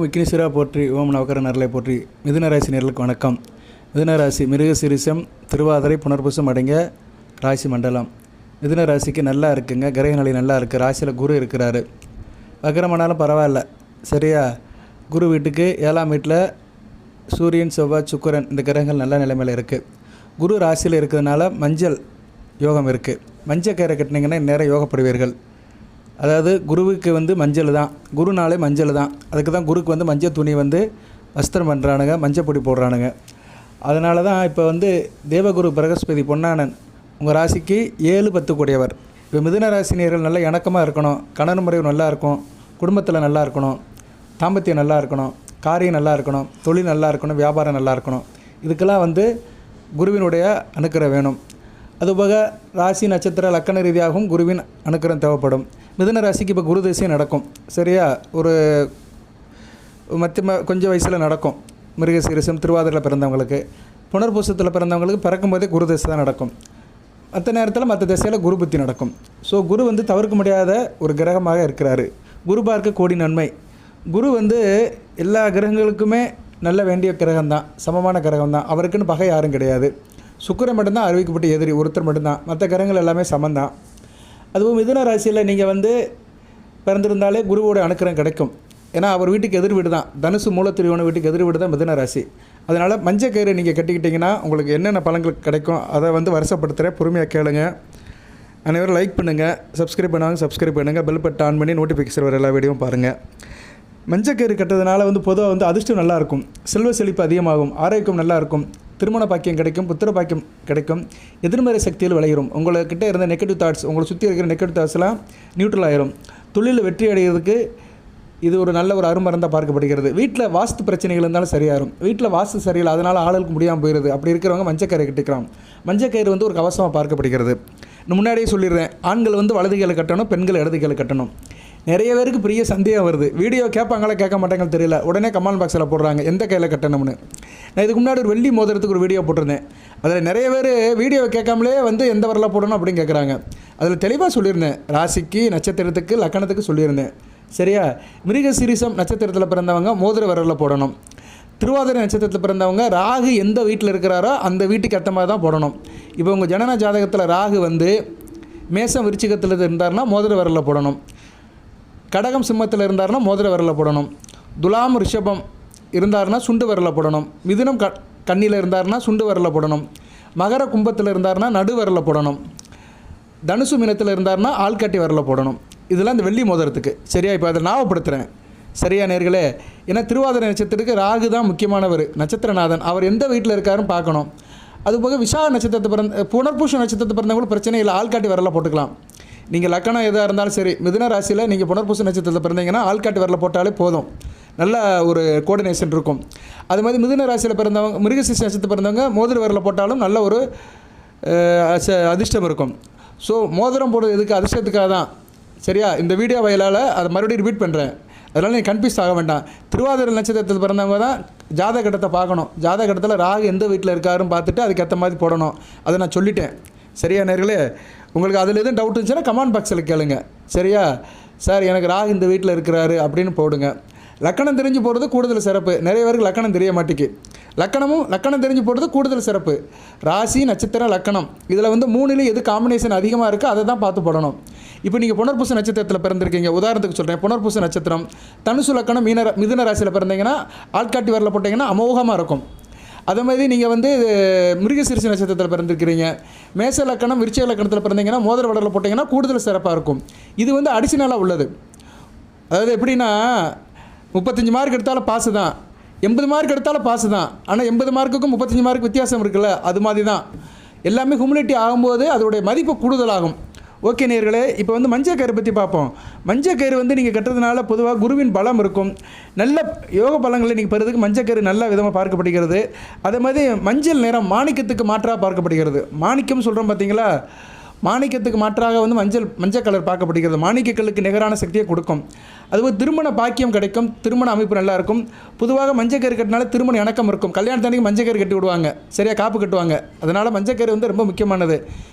ஓம் விக்னேஸ்வரா போற்றி, ஓம் நவக்கர நரலை போற்றி. மிதுன ராசி நேயர்களுக்கு வணக்கம். மிதுன ராசி மிருகசீரிஷம், திருவாதிரை, புனர்பூசம் அடங்கிய ராசி மண்டலம். மிதுன ராசிக்கு நல்லா இருக்குங்க, கிரக நிலை நல்லா இருக்குது. ராசியில் குரு இருக்கிறாரு. வக்கரமானாலும் பரவாயில்ல, சரியா. குரு வீட்டுக்கு 7ஆம் வீட்டில் சூரியன், செவ்வாய், சுக்கிரன் இந்த கிரகங்கள் நல்ல நிலைமையில் இருக்குது. குரு ராசியில் இருக்கிறதுனால மஞ்சள் யோகம் இருக்குது. மஞ்சள் கயிறை கட்டினீங்கன்னா நேரம் யோகப்படுவீர்கள். அதாவது குருவுக்கு மஞ்சள் தான், குருனாலே மஞ்சள் தான். அதுக்கு தான் குருக்கு மஞ்சள் துணி வஸ்திரம் பண்ணுறானுங்க, மஞ்சள் பொடி போடுறானுங்க. அதனால தான் இப்போ தேவகுரு பிரகஸ்பதி பொன்னானன் உங்கள் ராசிக்கு 7-10 கூடியவர். இப்போ மிதுன ராசினியர்கள் நல்ல இணக்கமாக இருக்கணும், கணவன் முறை நல்லா இருக்கும், குடும்பத்தில் நல்லா இருக்கணும், தாம்பத்தியம் நல்லா இருக்கணும், காரியம் நல்லா இருக்கணும், தொழில் நல்லா இருக்கணும், வியாபாரம் நல்லா இருக்கணும். இதுக்கெல்லாம் குருவினுடைய அனுக்கிரகம் வேணும். அதுபோக ராசி நட்சத்திர லக்கண ரீதியாகவும் குருவின் அனுக்கிரகம் தேவைப்படும். மிதுன ராசிக்கு இப்போ குரு திசை நடக்கும், சரியா. ஒரு கொஞ்சம் வயசில் நடக்கும். மிருகசீரிஷம், திருவாதிரையில் பிறந்தவங்களுக்கு, புனர்பூசத்தில் பிறந்தவங்களுக்கு பிறக்கும்போதே குரு திசை தான் நடக்கும். மற்ற நேரத்தில் மற்ற திசையில் குரு புத்தி நடக்கும். ஸோ குரு தவிர்க்க முடியாத ஒரு கிரகமாக இருக்கிறாரு. குரு பார்க்க கோடி நன்மை. குரு எல்லா கிரகங்களுக்குமே நல்ல வேண்டிய கிரகம்தான், சமமான கிரகம் தான். அவருக்குன்னு பகை யாரும் கிடையாது. சுக்கிரன் மட்டும்தான் அறிவிக்கப்பட்ட எதிரி, ஒருத்தர் மட்டும்தான். மற்ற கிரகங்கள் எல்லாமே சமந்தான். அதுவும் மிதுன ராசியில் நீங்கள் பிறந்திருந்தாலே குருவோட அனுக்கிரகம் கிடைக்கும். ஏன்னா அவர் வீட்டுக்கு எதிர் வீடு தான், தனுசு மூலத்திரியோன வீட்டுக்கு எதிர் வீடு தான் மிதுன ராசி. அதனால் மஞ்சள் கயிறு நீங்கள் கட்டிக்கிட்டிங்கன்னா உங்களுக்கு என்னென்ன பலன்கள் கிடைக்கும் அதை வருஷப்படுத்துகிறேன், பொறுமையாக கேளுங்க. அனைவரும் லைக் பண்ணுங்கள், சப்ஸ்கிரைப் பண்ணுவாங்க, சப்ஸ்கிரைப் பண்ணுங்கள், பெல் பட்டன் ஆன் பண்ணி நோட்டிஃபிகேஷன் வர எல்லா வீடியோவும் பாருங்கள். மஞ்சள் கயிறு கட்டுறதுனால பொதுவாக அதிர்ஷ்டம் நல்லாயிருக்கும், செல்வ செழிப்பு அதிகமாகும், ஆரோக்கியம் நல்லாயிருக்கும், திருமண பாக்கியம் கிடைக்கும், புத்திர பாக்கியம் கிடைக்கும், எதிர்மறை சக்தியில் விளையிடும். உங்கள்கிட்ட இருந்த நெகட்டிவ் தாட்ஸ், உங்களை சுற்றி இருக்கிற நெகட்டிவ் தாட்ஸ்லாம் நியூட்ரல் ஆயிரும். தொழிலில் வெற்றி அடைகிறதுக்கு இது ஒரு நல்ல ஒரு அருமருந்தாக பார்க்கப்படுகிறது. வீட்டில் வாஸ்து பிரச்சனைகள் இருந்தாலும் சரியாகும். வீட்டில் வாஸ்து சரியில்லை, அதனால் ஆளுக்கு முடியாமல் போயிடுது. அப்படி இருக்கிறவங்க மஞ்சக்கயிறு கட்டிக்கலாம். மஞ்சக்கயிறு ஒரு கவசமாக பார்க்கப்படுகிறது. முன்னாடியே சொல்லிடுறேன், ஆண்கள் வலது கையில் கட்டணும், பெண்கள் இடது கையில் கட்டணும். நிறைய பேருக்கு பெரிய சந்தேகம் வருது. வீடியோ கேட்பாங்களா கேட்க மாட்டாங்கன்னு தெரியல. உடனே கமெண்ட் பாக்ஸில் போடுறாங்க எந்த கையில் கட்டணும்னு. நான் இதுக்கு முன்னாடி ஒரு வெள்ளி மோதிரத்துக்கு ஒரு வீடியோ போட்டிருந்தேன். அதில் நிறைய பேர் வீடியோ கேட்காமலே எந்த வரலாறு போடணும் அப்படின்னு கேட்குறாங்க. அதில் தெளிவாக சொல்லியிருந்தேன், ராசிக்கு, நட்சத்திரத்துக்கு, லக்கணத்துக்கு சொல்லியிருந்தேன், சரியா. மிருகசீரிஷம் நட்சத்திரத்தில் பிறந்தவங்க மோதிர விரலில் போடணும். திருவாதிரை நட்சத்திரத்தில் பிறந்தவங்க ராகு எந்த வீட்டில் இருக்கிறாரோ அந்த வீட்டுக்கு ஏற்ற மாதிரி தான் போடணும். இப்போ உங்கள் ஜனன ஜாதகத்தில் ராகு மேசம் விருச்சிகத்தில் இருந்தார்னா மோதிர விரலில் போடணும். கடகம் சிம்மத்தில் இருந்தார்னா மோதிர விரலில் போடணும். துலாம் ரிஷபம் இருந்தார்னா சுண்டு விரலில் போடணும். மிதுனம் கண்ணியில் இருந்தார்னா சுண்டு விரலில் போடணும். மகர கும்பத்தில் இருந்தார்னா நடு விரலில் போடணும். தனுசு மீனத்தில் இருந்தார்னா ஆள்காட்டி விரலில் போடணும். இதெல்லாம் இந்த வெள்ளி மோதிரத்துக்கு, சரியா. இப்போ அதை ஞாபகப்படுத்துகிறேன், சரியா நேர்களே. ஏன்னா திருவாதிரை நட்சத்திரத்துக்கு ராகு தான் முக்கியமானவர், நட்சத்திரநாதன். அவர் எந்த வீட்டில் இருக்காருன்னு பார்க்கணும். அதுபோக விசாக நட்சத்திரத்தை புனர்பூச நட்சத்திரத்தை பிறந்தவங்களும் பிரச்சனை இல்லை, ஆள்காட்டி விரலில் போட்டுக்கலாம். நீங்கள் லக்கணம் எதாக இருந்தாலும் சரி, மிதுன ராசியில் நீங்கள் புனர்பூச நட்சத்திரத்தில் பிறந்தீங்கன்னா ஆள்காட்டி விரலில் போட்டாலே போதும், நல்ல ஒரு கோஆர்டினேஷன் இருக்கும். அது மாதிரி மிதுன ராசியில் பிறந்தவங்க, மிருகசீரிஷ நட்சத்திரத்தில் பிறந்தவங்க மோதிர விரலில் போட்டாலும் நல்ல ஒரு அதிர்ஷ்டம் இருக்கும். ஸோ மோதிரம் போடுறது எதுக்கு? அதிர்ஷ்டத்துக்காக தான், சரியா. இந்த வீடியோ வயலால் அதை மறுபடியும் ரிப்பீட் பண்ணுறேன், அதனால் நீங்கள் கன்ஃபியூஸ் ஆக வேண்டாம். திருவாதிரை நட்சத்திரத்தில் பிறந்தவங்க தான் ஜாதகட்டத்தை பார்க்கணும். ஜாதகட்டத்தில் ராகு எந்த வீட்டில் இருக்காருன்னு பார்த்துட்டு அதுக்கேற்ற மாதிரி போடணும். அதை நான் சொல்லிட்டேன், சரியா நேர்களே. உங்களுக்கு அதில் எதுவும் டவுட் இருந்துச்சுன்னா கமெண்ட் பாக்ஸில் கேளுங்க, சரியா. சார் எனக்கு ராகு இந்த வீட்டில் இருக்கிறாரு அப்படின்னு போடுங்க. லக்கணம் தெரிஞ்சு போடுறது கூடுதல் சிறப்பு. நிறைய பேருக்கு லக்கணம் தெரிய மாட்டேங்கு. லக்கணம் தெரிஞ்சு போடுறது கூடுதல் சிறப்பு. ராசி, நட்சத்திரம், லக்கணம் இதில் 3லேயும் எது காம்பினேஷன் அதிகமாக இருக்குது அதை தான் பார்த்து போடணும். இப்போ நீங்கள் புனர்பூச நட்சத்திரத்தில் பிறந்திருக்கீங்க, உதாரணத்துக்கு சொல்கிறேன். புனர்பூச நட்சத்திரம், தனுசு லக்கணம், மிதுன ராசியில் பிறந்தீங்கன்னா ஆள்காட்டி வரல போட்டிங்கன்னா அமோகமாக இருக்கும். அதே மாதிரி நீங்கள் மிருகசீரிஷ நட்சத்திரத்தில் பிறந்திருக்கிறீங்க, மேச லக்கணம், விருச்சிக லக்கணத்தில் பிறந்தீங்கன்னா மோதிர விரலில் போட்டிங்கன்னா கூடுதல் சிறப்பாக இருக்கும். இது அடிஷனலாக உள்ளது. அதாவது எப்படின்னா 35 மார்க் எடுத்தாலும் பாஸு தான், 80 மார்க் எடுத்தாலும் பாஸு தான். ஆனால் 80 மார்க்குக்கும் 35 மார்க் வித்தியாசம் இருக்குல்ல, அது மாதிரி தான். எல்லாமே ஹியூமிலிட்டி ஆகும்போது அதோடைய மதிப்பு கூடுதலாகும். ஓகே நேர்களே, இப்போ மஞ்சள் கயிறு பற்றி பார்ப்போம். மஞ்சள் கயிறு நீங்கள் கட்டுறதுனால பொதுவாக குருவின் பலம் இருக்கும். நல்ல யோக பலங்களை நீங்கள் பெறுறதுக்கு மஞ்சள் கயிறு நல்ல விதமாக பார்க்கப்படுகிறது. அதே மாதிரி மஞ்சள் நிறம் மாணிக்கத்துக்கு மாற்றாக பார்க்கப்படுகிறது. மாணிக்கம் சொல்கிறோம் பார்த்தீங்களா, மாணிக்கத்துக்கு மாற்றாக மஞ்சள் கலர் பார்க்கப்படுகிறது. மாணிக்கக்கல்லுக்கு நிகரான சக்தியை கொடுக்கும். அதுபோல் திருமண பாக்கியம் கிடைக்கும், திருமண அமைப்பு நல்லா இருக்கும். பொதுவாக மஞ்சள் கயிறு கட்டினால திருமண இணக்கம் இருக்கும். கல்யாணத்தன்னைக்கு மஞ்சள் கயிறு கட்டி விடுவாங்க, சரியா, காப்பு கட்டுவாங்க. அதனால் மஞ்சள் கயிறு ரொம்ப முக்கியமானது.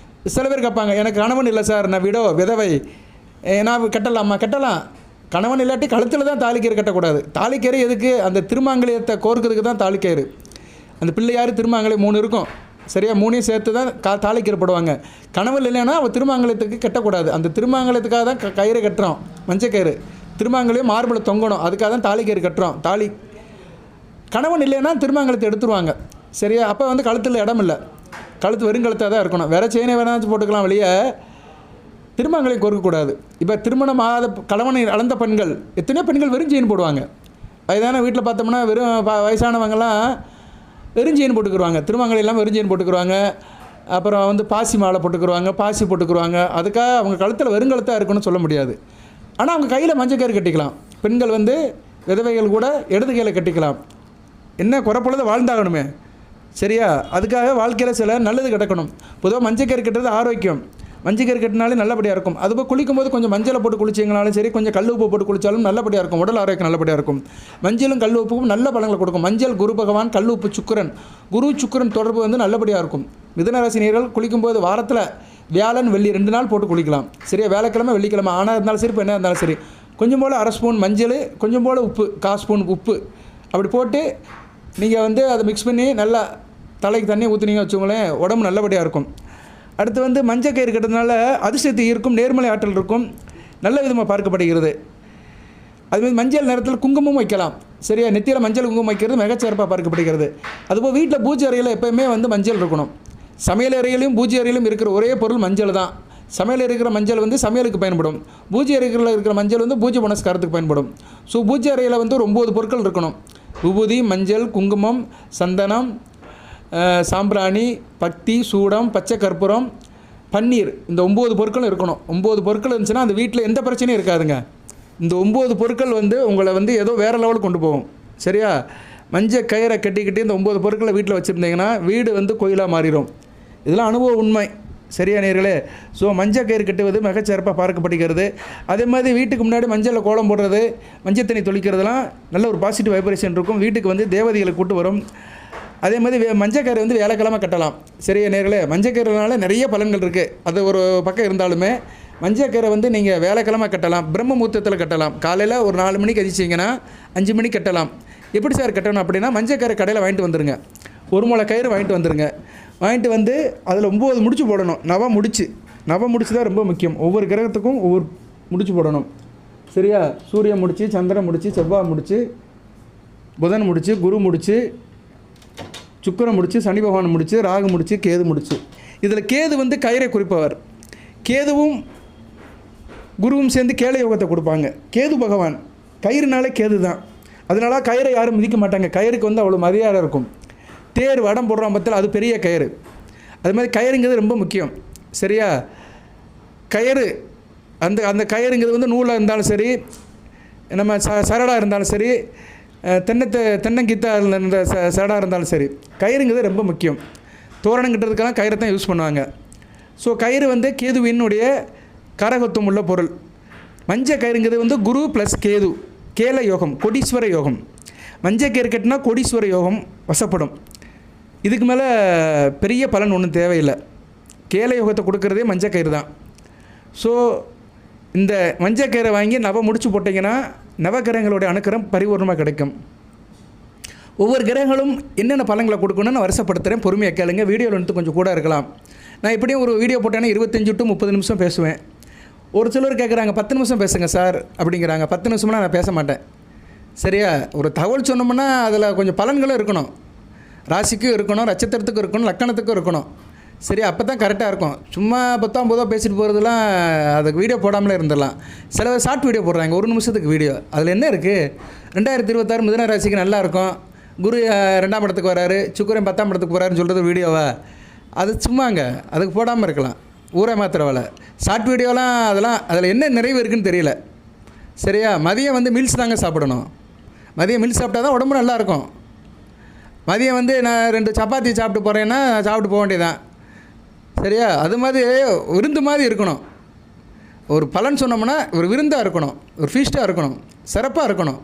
சில பேர் கேட்பாங்க, எனக்கு கணவன் இல்லை சார், நான் விதவை, நான் கட்டலாமா? கட்டலாம். கணவன் இல்லாட்டி கழுத்தில் தான் தாலிக்கயிறு கட்டக்கூடாது. தாலிக்கயிறு எதுக்கு? அந்த திருமாங்கல்யத்தை கோர்க்கிறதுக்கு தான் தாலிக்கயிறு. அந்த பிள்ளையார் திருமாங்கல்யம் 3 இருக்கும். சரியா? 3ஐயும் சேர்த்து தான் தாலிக்கயிறு போடுவாங்க. கணவன் இல்லைன்னா அவள் திருமாங்கல்யத்துக்கு கட்டக்கூடாது. அந்த திருமாங்கல்யத்துக்காக தான் கயிறு கட்டுறோம், மஞ்சக்கயிறு. திருமாங்கல்யம் மார்பில் தொங்கணும், அதுக்காக தான் தாலிக்கயிறு கட்டுறோம். கணவன் இல்லைன்னா திருமாங்கல்யத்தை எடுத்துருவாங்க. சரியா? அப்போ வந்து கழுத்தில் இடம் இல்லை, கழுத்து வெறுங்கழுத்தாக தான் இருக்கணும். வேறு செயினை வேணாச்சும் போட்டுக்கலாம், வெளியே திருமாங்கல்யம் கோர்க்கக்கூடாது. இப்போ திருமணம் ஆகாத கணவனை அளந்த பெண்கள், எத்தனையோ பெண்கள் வெறும் செயின் போடுவாங்க. வயதான வீட்டில் பார்த்தோம்னா வெறும் வயசானவங்கலாம் வெறும் செயின் போட்டுக்குருவாங்க, திருமாங்கல்யம் எல்லாம் வெறும் செயின் போட்டுக்குருவாங்க. அப்புறம் வந்து பாசி மாலை போட்டுக்குருவாங்க, பாசி போட்டுக்குருவாங்க. அதுக்காக அவங்க கழுத்தில் வெறுங்கழுத்தாக இருக்குன்னு சொல்ல முடியாது. ஆனால் அவங்க கையில் மஞ்சக்கயிறு கட்டிக்கலாம். பெண்கள் வந்து விதவைகள் கூட இடது கையில் கட்டிக்கலாம். என்ன குறைப்பொழுது வாழ்ந்தாகணுமே, சரியா? அதுக்காக வாழ்க்கையில் சில நல்லது கிடக்கணும். பொதுவாக மஞ்சக்கயிறு கட்டுறது ஆரோக்கியம். மஞ்சக்கயிறு கட்டினாலே நல்லபடியாக இருக்கும். அதுபோல் குளிக்கும்போது கொஞ்சம் மஞ்சளை போட்டு குளிச்சிங்கனாலும் சரி, கொஞ்சம் கல் உப்பு போட்டு குளித்தாலும் நல்லபடியாக இருக்கும். உடல் ஆரோக்கியம் நல்லபடியாக இருக்கும். மஞ்சளும் கல் உப்புக்கும் நல்ல பலன்களை கொடுக்கும். மஞ்சள் குரு பகவான், கல் உப்பு சுக்கிரன். குரு சுக்கிரன் தொடர்பு வந்து நல்லபடியாக இருக்கும். மிதுன ராசி நேயர்கள் குளிக்கும்போது வாரத்தில் வியாழன் வெள்ளி 2 நாள் போட்டு குளிக்கலாம். சரியா? வியாழக்கிழமை வெள்ளிக்கிழமை ஆணாக இருந்தாலும் சரி, பெண்ணாக இருந்தாலும் சரி, கொஞ்சம் போல் 1/2 ஸ்பூன் மஞ்சள், கொஞ்சம் போல் உப்பு, 1/4 ஸ்பூன் உப்பு அப்படி போட்டு நீங்கள் வந்து அதை மிக்ஸ் பண்ணி நல்லா தலைக்கு தண்ணி ஊற்றுனீங்க வச்சுக்கோங்களேன், உடம்பு நல்லபடியாக இருக்கும். அடுத்து வந்து மஞ்சள் கயிறு கட்டுறதுனால அதிர்ஷ்டத்தை ஈர்க்கும், நேர்மறை ஆற்றல் இருக்கும், நல்ல விதமாக பார்க்கப்படுகிறது. அதுமாதிரி மஞ்சள் நேரத்தில் குங்குமம் வைக்கலாம். சரியா? நெத்தியில் மஞ்சள் குங்குமம் வைக்கிறது மிகச்சிறப்பாக பார்க்கப்படுகிறது. அதுபோல் வீட்டில் பூஜை அறையில் எப்போயுமே வந்து மஞ்சள் இருக்கணும். சமையல் அறையிலையும் பூஜை அறையிலும் இருக்கிற ஒரே பொருள் மஞ்சள் தான். சமையல் இருக்கிற மஞ்சள் வந்து சமையலுக்கு பயன்படும். பூஜை அறைகளில் இருக்கிற மஞ்சள் வந்து பூஜை புனஸ்காரத்துக்கு பயன்படும். ஸோ பூஜை அறையில் வந்து ஒரு 9 பொருட்கள் இருக்கணும். விபூதி, மஞ்சள், குங்குமம், சந்தனம், சாம்பிராணி, பக்தி, சூடம், பச்சை கற்பூரம், பன்னீர், இந்த 9 பொருட்களும் இருக்கணும். 9 பொருட்கள் இருந்துச்சுன்னா அந்த வீட்டில் எந்த பிரச்சனையும் இருக்காதுங்க. இந்த 9 பொருட்கள் வந்து உங்களை வந்து ஏதோ வேறு லெவலுக்கு கொண்டு போகும். சரியா? மஞ்சள் கயிறை கட்டிக்கிட்டு இந்த 9 பொருட்களை வீட்டில் வச்சுருந்தீங்கன்னா வீடு வந்து கோயிலாக மாறிடும். இதெல்லாம் அனுபவ உண்மை. சரியா நேயர்களே? ஸோ மஞ்சள் கயிறு கட்டுவது மிகச்சிறப்பாக பார்க்கப்படுகிறது. அதே மாதிரி வீட்டுக்கு முன்னாடி மஞ்சளில் கோலம் போடுறது, மஞ்சள் தண்ணி தொளிக்கிறதுலாம் நல்ல ஒரு பாசிட்டிவ் வைப்ரேஷன் இருக்கும். வீட்டுக்கு வந்து தேவதைகளை கூட்டு வரும். அதே மாதிரி மஞ்சள் கயிறு வந்து வியாழக்கிழமை கட்டலாம். சரியா நேயர்களே? மஞ்சள் கயிறுனால நிறைய பலன்கள் இருக்குது. அது ஒரு பக்கம் இருந்தாலுமே மஞ்சள் கயிறை வந்து நீங்கள் வியாழக்கிழமை கட்டலாம், பிரம்ம முகூர்த்தத்தில் கட்டலாம். காலையில் ஒரு 4 மணிக்கு அதிச்சிங்கன்னா 5 மணிக்கு கட்டலாம். எப்படி சார் கட்டணும் அப்படின்னா, மஞ்சள் கயிறு கடையில் வாங்கிட்டு வந்துடுங்க. 1 முளை கயிறு வாங்கிட்டு வந்துடுங்க. வாங்கிட்டு வந்து அதில் 9 முடிச்சு போடணும். நவ முடிச்சு தான் ரொம்ப முக்கியம். ஒவ்வொரு கிரகத்துக்கும் ஒவ்வொரு முடிச்சு போடணும். சரியா? சூரியன் முடிச்சு, சந்திரன் முடிச்சு, செவ்வாய் முடிச்சு, புதன் முடிச்சு, குரு முடிச்சு, சுக்கிரன் முடிச்சு, சனி பகவான் முடிச்சு, ராகு முடிச்சு, கேது முடிச்சு. இதில் கேது வந்து கயிறை குறிப்பவர். கேதுவும் குருவும் சேர்ந்து கேளை யோகத்தை கொடுப்பாங்க. கேது பகவான் கயிறுனாலே கேது தான். அதனால கயிறை யாரும் மிதிக்க மாட்டாங்க. கயிறுக்கு வந்து அவ்வளோ மரியாதை இருக்கும். தேர் வடம் போடுறோம் பற்றில அது பெரிய கயிறு. அது மாதிரி கயிறுங்கிறது ரொம்ப முக்கியம். சரியா? கயிறு அந்த கயிறுங்கிறது வந்து நூலாக இருந்தாலும் சரி, நம்ம சரடாக இருந்தாலும் சரி, தென்னங்கீத்தா இருந்த சரடாக இருந்தாலும் சரி, கயிறுங்கிறது ரொம்ப முக்கியம். தோரணம் கட்டுறதுக்கெல்லாம் கயிறை தான் யூஸ் பண்ணுவாங்க. ஸோ கயிறு வந்து கேதுவினுடைய கரகத்துவம் உள்ள பொருள். மஞ்சள் கயிறுங்கிறது வந்து குரு ப்ளஸ் கேது, கேல யோகம், கொடீஸ்வர யோகம். மஞ்சள் கயிறு கட்டினா கொடீஸ்வர யோகம் வசப்படும். இதுக்கு மேலே பெரிய பலன் ஒன்றும் தேவையில்லை. கேல யோகத்தை கொடுக்குறதே மஞ்சள் கயிறு தான். ஸோ இந்த மஞ்சள் கயிறை வாங்கி நவ முடிச்சு போட்டிங்கன்னா நவகிரகங்களுடைய அனுக்கிரம் பரிபூர்ணமாக கிடைக்கும். ஒவ்வொரு கிரகங்களும் என்னென்ன பலன்களை கொடுக்கணும்னு நான் வருஷப்படுத்துகிறேன். பொறுமையாக கேளுங்க. வீடியோவில் வந்து கொஞ்சம் கூட இருக்கலாம். நான் எப்படியும் ஒரு வீடியோ போட்டேன்னா 25 to 30 நிமிஷம் பேசுவேன். ஒரு சிலர் கேட்குறாங்க 10 நிமிஷம் பேசுங்க சார் அப்படிங்கிறாங்க. 10 நிமிஷம்னா நான் பேச மாட்டேன். சரியா? ஒரு தகவல் சொன்னோம்னா அதில் கொஞ்சம் பலன்களும் இருக்கணும். ராசிக்கும் இருக்கணும், நட்சத்திரத்துக்கும் இருக்கணும், லக்கணத்துக்கும் இருக்கணும். சரி, அப்போ தான் கரெக்டாக இருக்கும். சும்மா 10 பேசிட்டு போகிறதுலாம் அதுக்கு வீடியோ போடாமலே இருந்துடலாம். சில ஷார்ட் வீடியோ போடுறாங்க 1 நிமிஷத்துக்கு வீடியோ. அதில் என்ன இருக்குது? 2026 மிதுன ராசிக்கு நல்லாயிருக்கும், குரு 2ஆம் இடத்துக்கு வராரு, சுக்கிரன் 10ஆம் இடத்துக்கு போகிறாருன்னு சொல்கிறது வீடியோவா? அது சும்மாங்க, அதுக்கு போடாமல் இருக்கலாம். ஊரை மாத்திர வேலை. ஷார்ட் வீடியோலாம் அதெல்லாம் அதில் என்ன நிறைவு இருக்குதுன்னு தெரியல. சரியா? மதியம் வந்து மீல்ஸ் தாங்க சாப்பிடணும். மதியம் மீல்ஸ் சாப்பிட்டா தான் உடம்பு நல்லாயிருக்கும். மதியம் வந்து நான் 2 சப்பாத்தி சாப்பிட்டு போகிறேன்னா சாப்பிட்டு போக வேண்டியதான். சரியா? அது மாதிரி விருந்து மாதிரி இருக்கணும். ஒரு பலன் சொன்னோம்னா ஒரு விருந்தாக இருக்கணும், ஒரு ஃபீஸ்ட்டாக இருக்கணும், சிறப்பாக இருக்கணும்,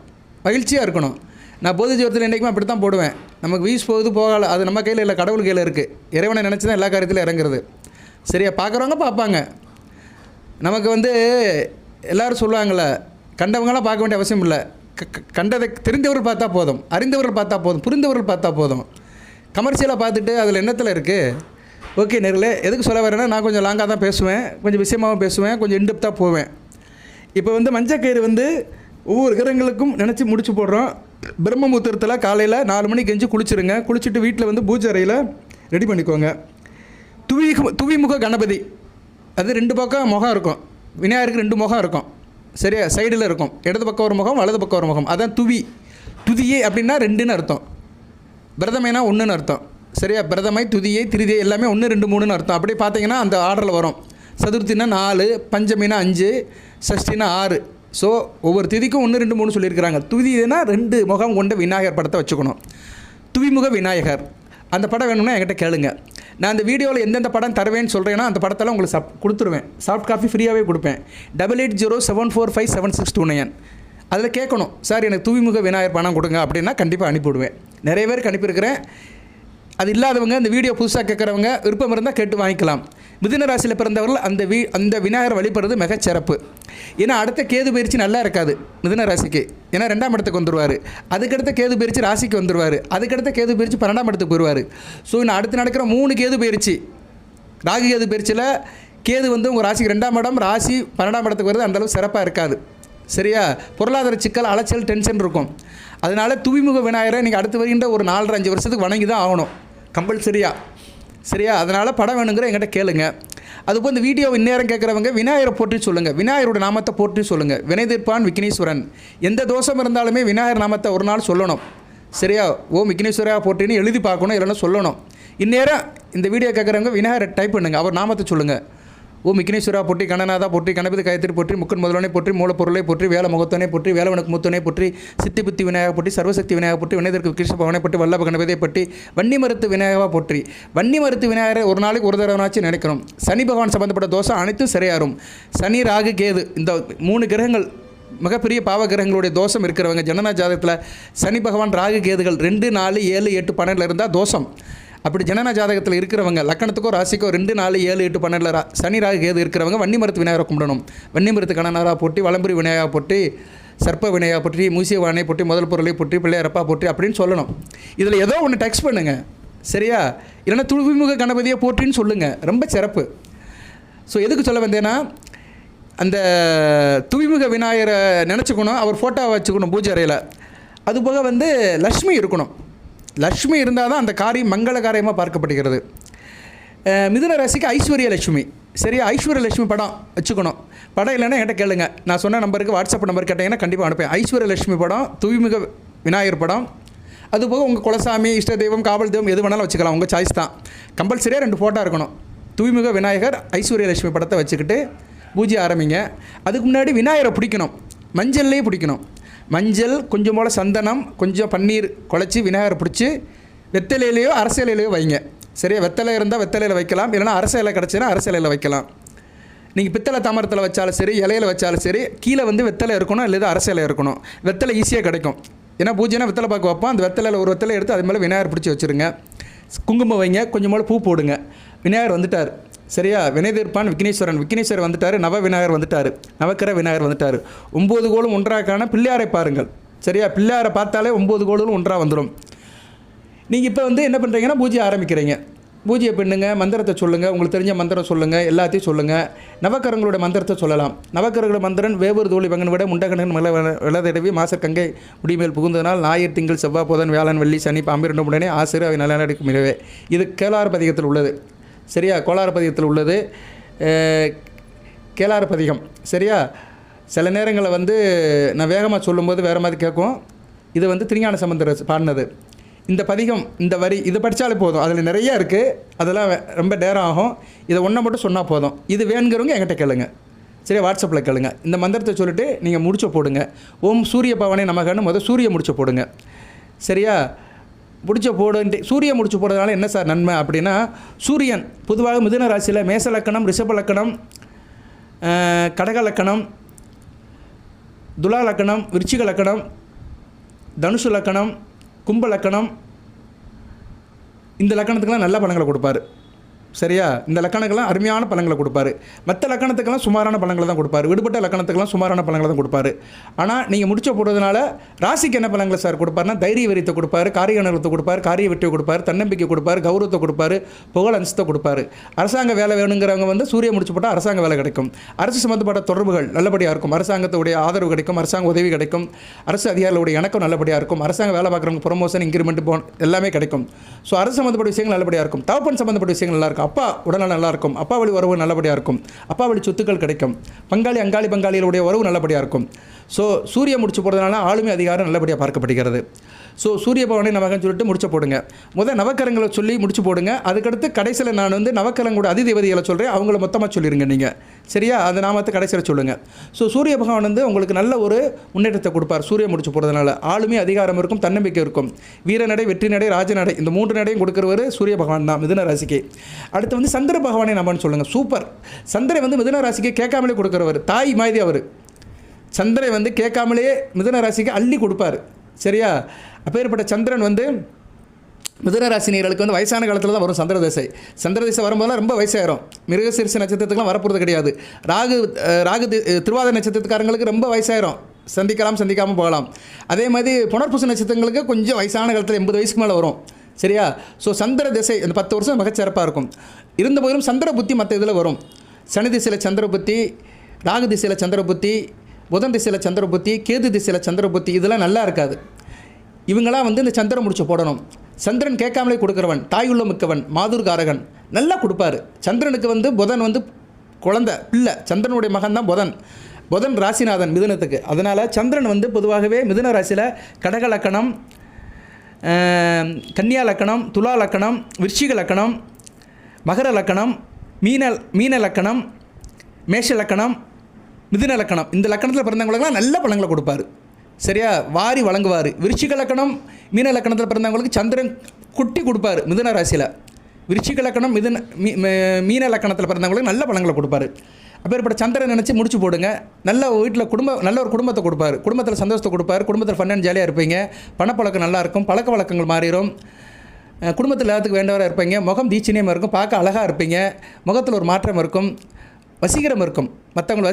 மகிழ்ச்சியாக இருக்கணும். நான் பொது ஜீவத்தில் என்றைக்குமே அப்படி தான் போடுவேன். நமக்கு வீஸ் போகுது போகலை, அது நம்ம கையில் இல்லை, கடவுள் கையில் இருக்குது. இறைவனை நினச்சி தான் எல்லா காரியத்திலும் இறங்குறது. சரியா? பார்க்குறவங்க பார்ப்பாங்க. நமக்கு வந்து எல்லோரும் சொல்லுவாங்கள்ல, கண்டவங்களாம் பார்க்க வேண்டிய அவசியம் இல்லை. கண்டதை தெரிந்தவர்கள் பார்த்தா போதும், அறிந்தவர்கள் பார்த்தா போதும், புரிந்தவர்கள் பார்த்தா போதும். கமர்ஷியலாக பார்த்துட்டு அதில் என்னத்தில் இருக்குது? ஓகே நேர்களே, எதுக்கு சொல்ல வரேன்னா, நான் கொஞ்சம் லாங்காக தான் பேசுவேன், கொஞ்சம் விஷயமாகவும் பேசுவேன், கொஞ்சம் இன்டெப்த்தாக போவேன். இப்போ வந்து மஞ்சக்கயிறு வந்து ஒவ்வொரு கிரகங்களுக்கும் நினச்சி முடிச்சு போடுறோம். பிரம்மமுத்திரத்தில் காலையில் 4 மணிக்கு எஞ்சி குளிச்சுருங்க. குளிச்சுட்டு வீட்டில் வந்து பூஜை அறையில் ரெடி பண்ணிக்கோங்க. துவிமுக கணபதி, அது 2 பக்கம் முகம் இருக்கும். விநாயகருக்கு 2 முகம் இருக்கும். சரியா? சைடில் இருக்கும். இடது பக்கம் ஒரு முகம், வலது பக்கம் ஒரு முகம். அதான் துதியே அப்படின்னா 2ன்னு அர்த்தம். பிரதமைனா 1ன்னு அர்த்தம். சரியா? பிரதமை, துதியை, திருதியை எல்லாமே 1, 2, 3ன்னு அர்த்தம். அப்படியே பார்த்தீங்கன்னா அந்த ஆர்டரில் வரும். சதுர்த்தினா 4, பஞ்சமினா 5, சஷ்டினா 6. ஸோ ஒவ்வொரு திதிக்கும் 1, 2, 3 சொல்லியிருக்கிறாங்க. துதினா 2 முகம் கொண்ட விநாயகர் படத்தை வச்சுக்கணும். துவிமுக விநாயகர் அந்த படம் வேணும்னா என்கிட்ட கேளுங்க. நான் அந்த வீடியோவில் எந்தெந்த படம் தருவேன்னு சொல்கிறேன்னா அந்த படத்தெல்லாம் உங்களுக்கு கொடுத்துருவேன். சாஃப்ட் காப்பி ஃப்ரீயாகவே கொடுப்பேன். 8807457629. அதில் கேட்கணும், சார் எனக்கு துவிமுக விநாயகர் பணம் கொடுங்க அப்படின்னா கண்டிப்பாக அனுப்பிவிடுவேன். நிறைய பேருக்கு அனுப்பியிருக்கிறேன். அது இல்லாதவங்க, இந்த வீடியோ புதுசாக கேட்குறவங்க விருப்பம் இருந்தால் கேட்டு வாங்கிக்கலாம். மிதுன ராசியில் பிறந்தவர்கள் அந்த விநாயகர் வழிபடுறது மிகச்சிறப்பு. ஏன்னா அடுத்த கேது பயிற்சி நல்லா இருக்காது மிதுன ராசிக்கு. ஏன்னா 2ஆம் இடத்துக்கு வந்துடுவார். அதுக்கடுத்த கேது பயிற்சி ராசிக்கு வந்துடுவார். அதுக்கடுத்த கேது பயிற்சி 12ஆம் இடத்துக்கு போயிடுவார். ஸோ இன்னும் அடுத்து நடக்கிற 3 கேது பயிற்சி, ராகு கேது பயிற்சியில் கேது வந்து உங்கள் ராசிக்கு 2ஆம் இடம், ராசி 12ஆம் இடத்துக்கு வருது. அந்தளவு சிறப்பாக இருக்காது. சரியா? பொருளாதார சிக்கல், அலைச்சல், டென்ஷன் இருக்கும். அதனால் துவிமுக விநாயகரை நீங்கள் அடுத்து வருகின்ற ஒரு 4-5 வருஷத்துக்கு வணங்கி தான் ஆகணும், சரியா? அதனால் படம் வேணுங்கிற என்கிட்ட கேளுங்க. அதுபோல் இந்த வீடியோ இந்நேரம் கேட்குறவங்க விநாயகரை போற்றி சொல்லுங்கள், விநாயகரோட நாமத்தை போற்றி சொல்லுங்கள். வினைதீர்ப்பான் விக்னேஸ்வரன். எந்த தோஷம் இருந்தாலுமே விநாயகர் நாமத்தை ஒரு நாள் சொல்லணும். சரியா? ஓம் விக்னேஸ்வரா போற்றின்னு எழுதி பார்க்கணும், இல்லைன்னா சொல்லணும். இந்நேரம் இந்த வீடியோ கேட்குறவங்க விநாயகரை டைப் பண்ணுங்கள், அவர் நாமத்தை சொல்லுங்கள். ஓம் விக்னேஸ்வரா போற்றி, கணநாதா போற்றி, கணபதி காயத்ரி போற்றி, முக்கன் முதல்வனை போற்றி, மூலப்பொருளை போற்றி, வேலை முகத்தனை போற்றி, வேலவனுக்கு முத்தனை போற்றி, சித்தி புத்தி விநாயகா போற்றி, சர்வசக்தி விநாயகா போற்றி, விநாயகருக்கு கிருஷ்ண பவனை போற்றி, வல்லப கணபதியை போற்றி, வன்னி மருத்து விநாயகா போற்றி. வன்னி மருத்து விநாயகரை ஒரு நாளைக்கு ஒரு தடவைனாச்சு நினைக்கணும். சனி பகவான் சம்மந்தப்பட்ட தோஷம் அனைத்தும் சரியாரும். சனி, ராகு, கேது இந்த 3 கிரகங்கள் மிகப்பெரிய பாவ கிரகங்களுடைய தோஷம் இருக்கிறவங்க ஜனன ஜாதகத்தில் சனி பகவான், ராகு, கேதுகள் 2, 4, 7, 8, 12 இருந்தால் தோஷம். அப்படி ஜனன ஜாதகத்தில் இருக்கிறவங்க, லக்கணத்துக்கோ ராசிக்கோ 2, 4, 7, 8, 12 சனி, ராகு, கேது இருக்கிறவங்க வன்னி மருத்து விநாயகரை கும்பிடணும். வன்னி மருத்து கணநாரா போட்டி, வளம்புரி விநாயகா போட்டி, சர்ப்ப விநாயகா போட்டி, மூசியவானை போட்டி, முதல் பொருளை போட்டி, பிள்ளையரப்பா போட்டி அப்படின்னு சொல்லணும். இதில் ஏதோ ஒன்று டெக்ஸ்ட் பண்ணுங்கள். சரியா? இல்லைன்னா துவிமுக கணபதியை போட்டின்னு சொல்லுங்கள், ரொம்ப சிறப்பு. ஸோ எதுக்கு சொல்ல வந்தேன்னா, அந்த துவிமுக விநாயகரை நினச்சிக்கணும், அவர் ஃபோட்டோவை வச்சுக்கணும் பூஜை அறையில். அதுபோக வந்து லக்ஷ்மி இருக்கணும். லக்ஷ்மி இருந்தால் தான் அந்த காரியம் மங்கள காரியமாக பார்க்கப்படுகிறது. மிதுன ராசிக்கு ஐஸ்வர்ய லட்சுமி. சரியா? ஐஸ்வர்ய லட்சுமி படம் வச்சுக்கணும். படம் இல்லைன்னா என்கிட்ட கேளுங்க, நான் சொன்ன நம்பருக்கு வாட்ஸ்அப் நம்பர் கேட்டிங்கன்னா கண்டிப்பாக அனுப்பேன். ஐஸ்வர்ய லட்சுமி படம், துவிமுக விநாயகர் படம், அதுபோக உங்கள் குலசாமி, இஷ்ட தெய்வம், காவல் தெய்வம் எது வேணாலும் வச்சுக்கலாம், உங்கள் சாய்ஸ் தான். கம்பல்சரியாக 2 ஃபோட்டோ இருக்கணும். துவிமுக விநாயகர், ஐஸ்வர்ய லட்சுமி படத்தை வச்சுக்கிட்டு பூஜை ஆரம்பிங்க. அதுக்கு முன்னாடி விநாயகரை பிடிக்கணும், மஞ்சள்லேயே பிடிக்கணும். மஞ்சள், கொஞ்சம் போல் சந்தனம், கொஞ்சம் பன்னீர் குழச்சி விநாயகரை பிடிச்சி வெத்தலையிலையோ அரசியலையிலையோ வைங்க. சரியா? வெத்தலை இருந்தால் வெத்தலையில் வைக்கலாம், இல்லைனா அரசியலை கிடச்சின்னா அரசியலையில் வைக்கலாம். நீங்கள் பித்தளை தாமரத்தில் வச்சாலும் சரி, இலையில் வச்சாலும் சரி, கீழே வந்து வெத்தலை இருக்கணும், இல்லை அரசியலை இருக்கணும். வெத்தலை ஈஸியாக கிடைக்கும். ஏன்னா பூஜைனா வெத்தலை பார்க்க வைப்போம். அந்த வெத்தலையில் ஒரு வெத்தலை எடுத்து அது மேலே விநாயகர் பிடிச்சி வச்சுருங்க. குங்குமம் வைங்க, கொஞ்சம் போல் பூ போடுங்க. விநாயகர் வந்துட்டார். சரியா? வினைதீர்ப்பான் விக்னேஸ்வரர் வந்துட்டார். நவ விநாயகர் வந்துட்டார். நவக்கிர விநாயகர் வந்துட்டார். 9 கோளும் ஒன்றாக்கான பிள்ளையாரை பாருங்கள். சரியா? பிள்ளையாரை பார்த்தாலே 9 கோளும் ஒன்றாக வந்துடும். நீங்கள் இப்போ வந்து என்ன பண்ணுறீங்கன்னா பூஜை ஆரம்பிக்கிறீங்க. பூஜையை பண்ணுங்க, மந்திரத்தை சொல்லுங்கள், உங்களுக்கு தெரிஞ்ச மந்திரம் சொல்லுங்கள், எல்லாத்தையும் சொல்லுங்கள். நவக்கரங்களோட மந்திரத்தை சொல்லலாம். நவக்கரங்களோட மந்திரன் வேவூர் தோழி பங்கன் விட முண்டகணன் விளதடவி மாசர் கங்கை முடிமேல் புகுந்ததனால் ஞாயிறு திங்கள் செவ்வாய் புதன் வியாழன் வெள்ளி சனி பாம்பு 2 உடனே ஆசிரியர் அவை நல்லடிக்கும் இரவே. இது கேளார் பதிகத்தில் உள்ளது. சரியா? கோளாறு பதிகத்தில் உள்ளது. கேளாறு பதிகம். சரியா? சில நேரங்களில் வந்து நான் வேகமாக சொல்லும்போது வேறு மாதிரி கேட்கும். இது வந்து திருஞான சம்பந்தர் பாடினது. இந்த பதிகம், இந்த வரி இதை படித்தாலே போதும். அதில் நிறையா இருக்குது, அதெல்லாம் ரொம்ப நேரம் ஆகும். இதை ஒன்றை மட்டும் சொன்னால் போதும். இது வேணுங்கிறவங்க என்கிட்ட கேளுங்க. சரியா? வாட்ஸ்அப்பில் கேளுங்க. இந்த மந்திரத்தை சொல்லிட்டு நீங்கள் முடிச்ச போடுங்க. ஓம் சூரிய பவனை நமகன்னு சூரிய முடிச்ச போடுங்க. சரியா? முடிச்ச போடு. சூரிய முடிச்சு போடுறதுனால என்ன சார் நன்மை அப்படின்னா, சூரியன் பொதுவாக மிதுன ராசியில் மேச லக்கணம், ரிஷப லக்கணம், கடக லக்கணம், துலா லக்கணம், விருச்சிக லக்கணம், தனுசு லக்கணம், கும்ப லக்கணம், இந்த லக்கணத்துக்கெல்லாம் நல்ல பலன்களை கொடுப்பார். சரியா? இந்த லக்கணங்கள்லாம் அருமையான பலன்களை கொடுப்பாரு. மற்ற லக்கணத்துக்கெல்லாம் சுமாரான பலன்களை தான் கொடுப்பாரு. விடுபட்ட லக்கணத்துக்கெல்லாம் சுமாரான பலன்களை தான் கொடுப்பாரு. ஆனால் நீங்கள் முடிச்ச போடுறதுனால ராசிக்கு என்ன பலன்களை சார் கொடுப்பாருன்னா, தைரிய வெறித்தை கொடுப்பாரு, காரிய அனுபவத்தை கொடுப்பாரு, காரிய வெற்றியை கொடுப்பாரு, தன்னம்பிக்கை கொடுப்பாரு, கௌரவத்தை கொடுப்பாரு, புகழ் அம்சத்தை கொடுப்பாரு. அரசாங்க வேலை வேணுங்கிறவங்க வந்து சூரிய முடிச்சு போட்டால் அரசாங்க வேலை கிடைக்கும். அரசு சம்மந்தப்பட்ட தொடர்புகள் நல்லபடியாக இருக்கும். அரசாங்கத்துடைய ஆதரவு கிடைக்கும், அரசாங்க உதவி கிடைக்கும், அரசு அதிகாரிகளுடைய இணக்கம் நல்லபடியாக இருக்கும். அரசாங்க வேலை பார்க்குறவங்க ப்ரொமோஷன், இன்க்ரிமெண்ட் எல்லாமே கிடைக்கும். ஸோ அரசு சம்மந்தப்பட்ட விஷயங்கள் நல்லபடியாக இருக்கும். தகப்பன் சம்மந்தப்பட்ட விஷயங்கள் நல்லா இருக்கும். அப்பா உடல்நலம் நல்லா இருக்கும். அப்பா வழி உறவு நல்லபடியாக இருக்கும். அப்பா வழி சொத்துக்கள் கிடைக்கும். பங்காளி அங்காளி பங்காளிகளுடைய உறவு நல்லபடியாக இருக்கும். ஸோ சூரிய முடிச்சு போடுறதுனால ஆளுமை அதிகாரம் நல்லபடியாக பார்க்கப்படுகிறது. ஸோ சூரிய பவனை நமக்கு சொல்லிட்டு முடிச்சு போடுங்க. முதல் நவக்கரங்களை சொல்லி முடிச்சு போடுங்க. அதுக்கடுத்து கடைசியில் நான் வந்து நவக்கரங்களோட அதிதேவதைகளை சொல்கிறேன், அவங்கள மொத்தமாக சொல்லிடுங்க நீங்கள். சரியா? அந்த நாமத்தை கடைசியில் சொல்லுங்கள். ஸோ சூரிய பகவான் வந்து உங்களுக்கு நல்ல ஒரு முன்னேற்றத்தை கொடுப்பார். சூரிய முடிச்சு போடுறதுனால ஆளுமை அதிகாரம் இருக்கும், தன்னம்பிக்கை இருக்கும். வீரநடை, வெற்றி நடை, ராஜநடை, இந்த 3 நடையும் கொடுக்குறவர் சூரிய பகவான் தான் மிதுன ராசிக்கு. அடுத்து வந்து சந்திர பகவானை நம்மன்னு சொல்லுங்கள். சூப்பர். சந்திரை வந்து மிதுன ராசிக்கு கேட்காமலே கொடுக்குறவர், தாய் மாதிரி அவர். சந்திரை வந்து கேட்காமலே மிதுன ராசிக்கு அள்ளி கொடுப்பார். சரியா? அப்பேற்பட்ட சந்திரன் வந்து மிதுன ராசினியர்களுக்கு வந்து வயசான காலத்தில் தான் வரும் சந்திர திசை. சந்திர திசை வரும்போதெல்லாம் ரொம்ப வயசாயிரும். மிருகசீரிஷ நட்சத்திரத்துக்குலாம் வரப்போகிறது கிடையாது. ராகு திருவாதிரை நட்சத்திரத்துக்காரங்களுக்கு ரொம்ப வயசாயிரும். சந்திக்காமல் போகலாம். அதே மாதிரி புனர்பூச நட்சத்திரங்களுக்கு கொஞ்சம் வயசான காலத்தில் 80 வயசுக்கு மேலே வரும். சரியா? ஸோ சந்திர திசை இந்த 10 வருஷம் மிகச்சிறப்பாக இருக்கும். இருந்த போதிலும் சந்திர புத்தி மற்ற இதில் வரும். சனி திசையில் சந்திர புத்தி, ராகு திசையில் சந்திர புத்தி, புதன் திசையில் சந்திர புத்தி, கேது திசையில் சந்திர புத்தி, இதெல்லாம் நல்லா இருக்காது. இவங்களாம் வந்து இந்த சந்திரன் முடிச்சு போடணும். சந்திரன் கேட்காமலே கொடுக்குறவன், தாயுள்ள மிக்கவன், மாதுர்காரகன், நல்லா கொடுப்பாரு. சந்திரனுக்கு வந்து புதன் வந்து குழந்தை பிள்ளை, சந்திரனுடைய மகன் தான் புதன். புதன் ராசிநாதன் மிதுனத்துக்கு. அதனால் சந்திரன் வந்து பொதுவாகவே மிதுன ராசியில் கடக லக்கணம், கன்னியா லக்கணம், துலா லக்கணம், விருச்சிக லக்கணம், மகர லக்கணம், மீன லக்கணம், மேஷ லக்கணம், மிதுன லக்கணம், இந்த லக்கணத்தில் பிறந்தவங்களுக்குலாம் நல்ல பலன்களை கொடுப்பாரு. சரியா? வாரி வழங்குவார். விருச்சிக லக்கணம், மீன லக்கணத்தில் பிறந்தவங்களுக்கு சந்திரன் குட்டி கொடுப்பார் மிதுன ராசியில். விருச்சிக லக்கணம், மீன லக்கணத்தில் பிறந்தவங்களுக்கு நல்ல பலன்களை கொடுப்பாரு. அப்பேற்பட்ட சந்திரன் நினச்சி முடிச்சு போடுங்க. நல்ல வீட்டில் நல்ல ஒரு குடும்பத்தை கொடுப்பார். குடும்பத்தில் சந்தோஷத்தை கொடுப்பார். குடும்பத்தில் ஃபன் அண்ட் ஜாலியாக இருப்பீங்க. பணப்பழக்கம் நல்லாயிருக்கும். பழக்க வழக்கங்கள் மாறிடும். குடும்பத்தில் எல்லாத்துக்கும் வேண்டவராக இருப்பீங்க. முகம் தீட்சணியமாக இருக்கும். பார்க்க அழகாக இருப்பீங்க. முகத்தில் ஒரு மாற்றம் இருக்கும். வசீகரம் இருக்கும். மற்றவங்களை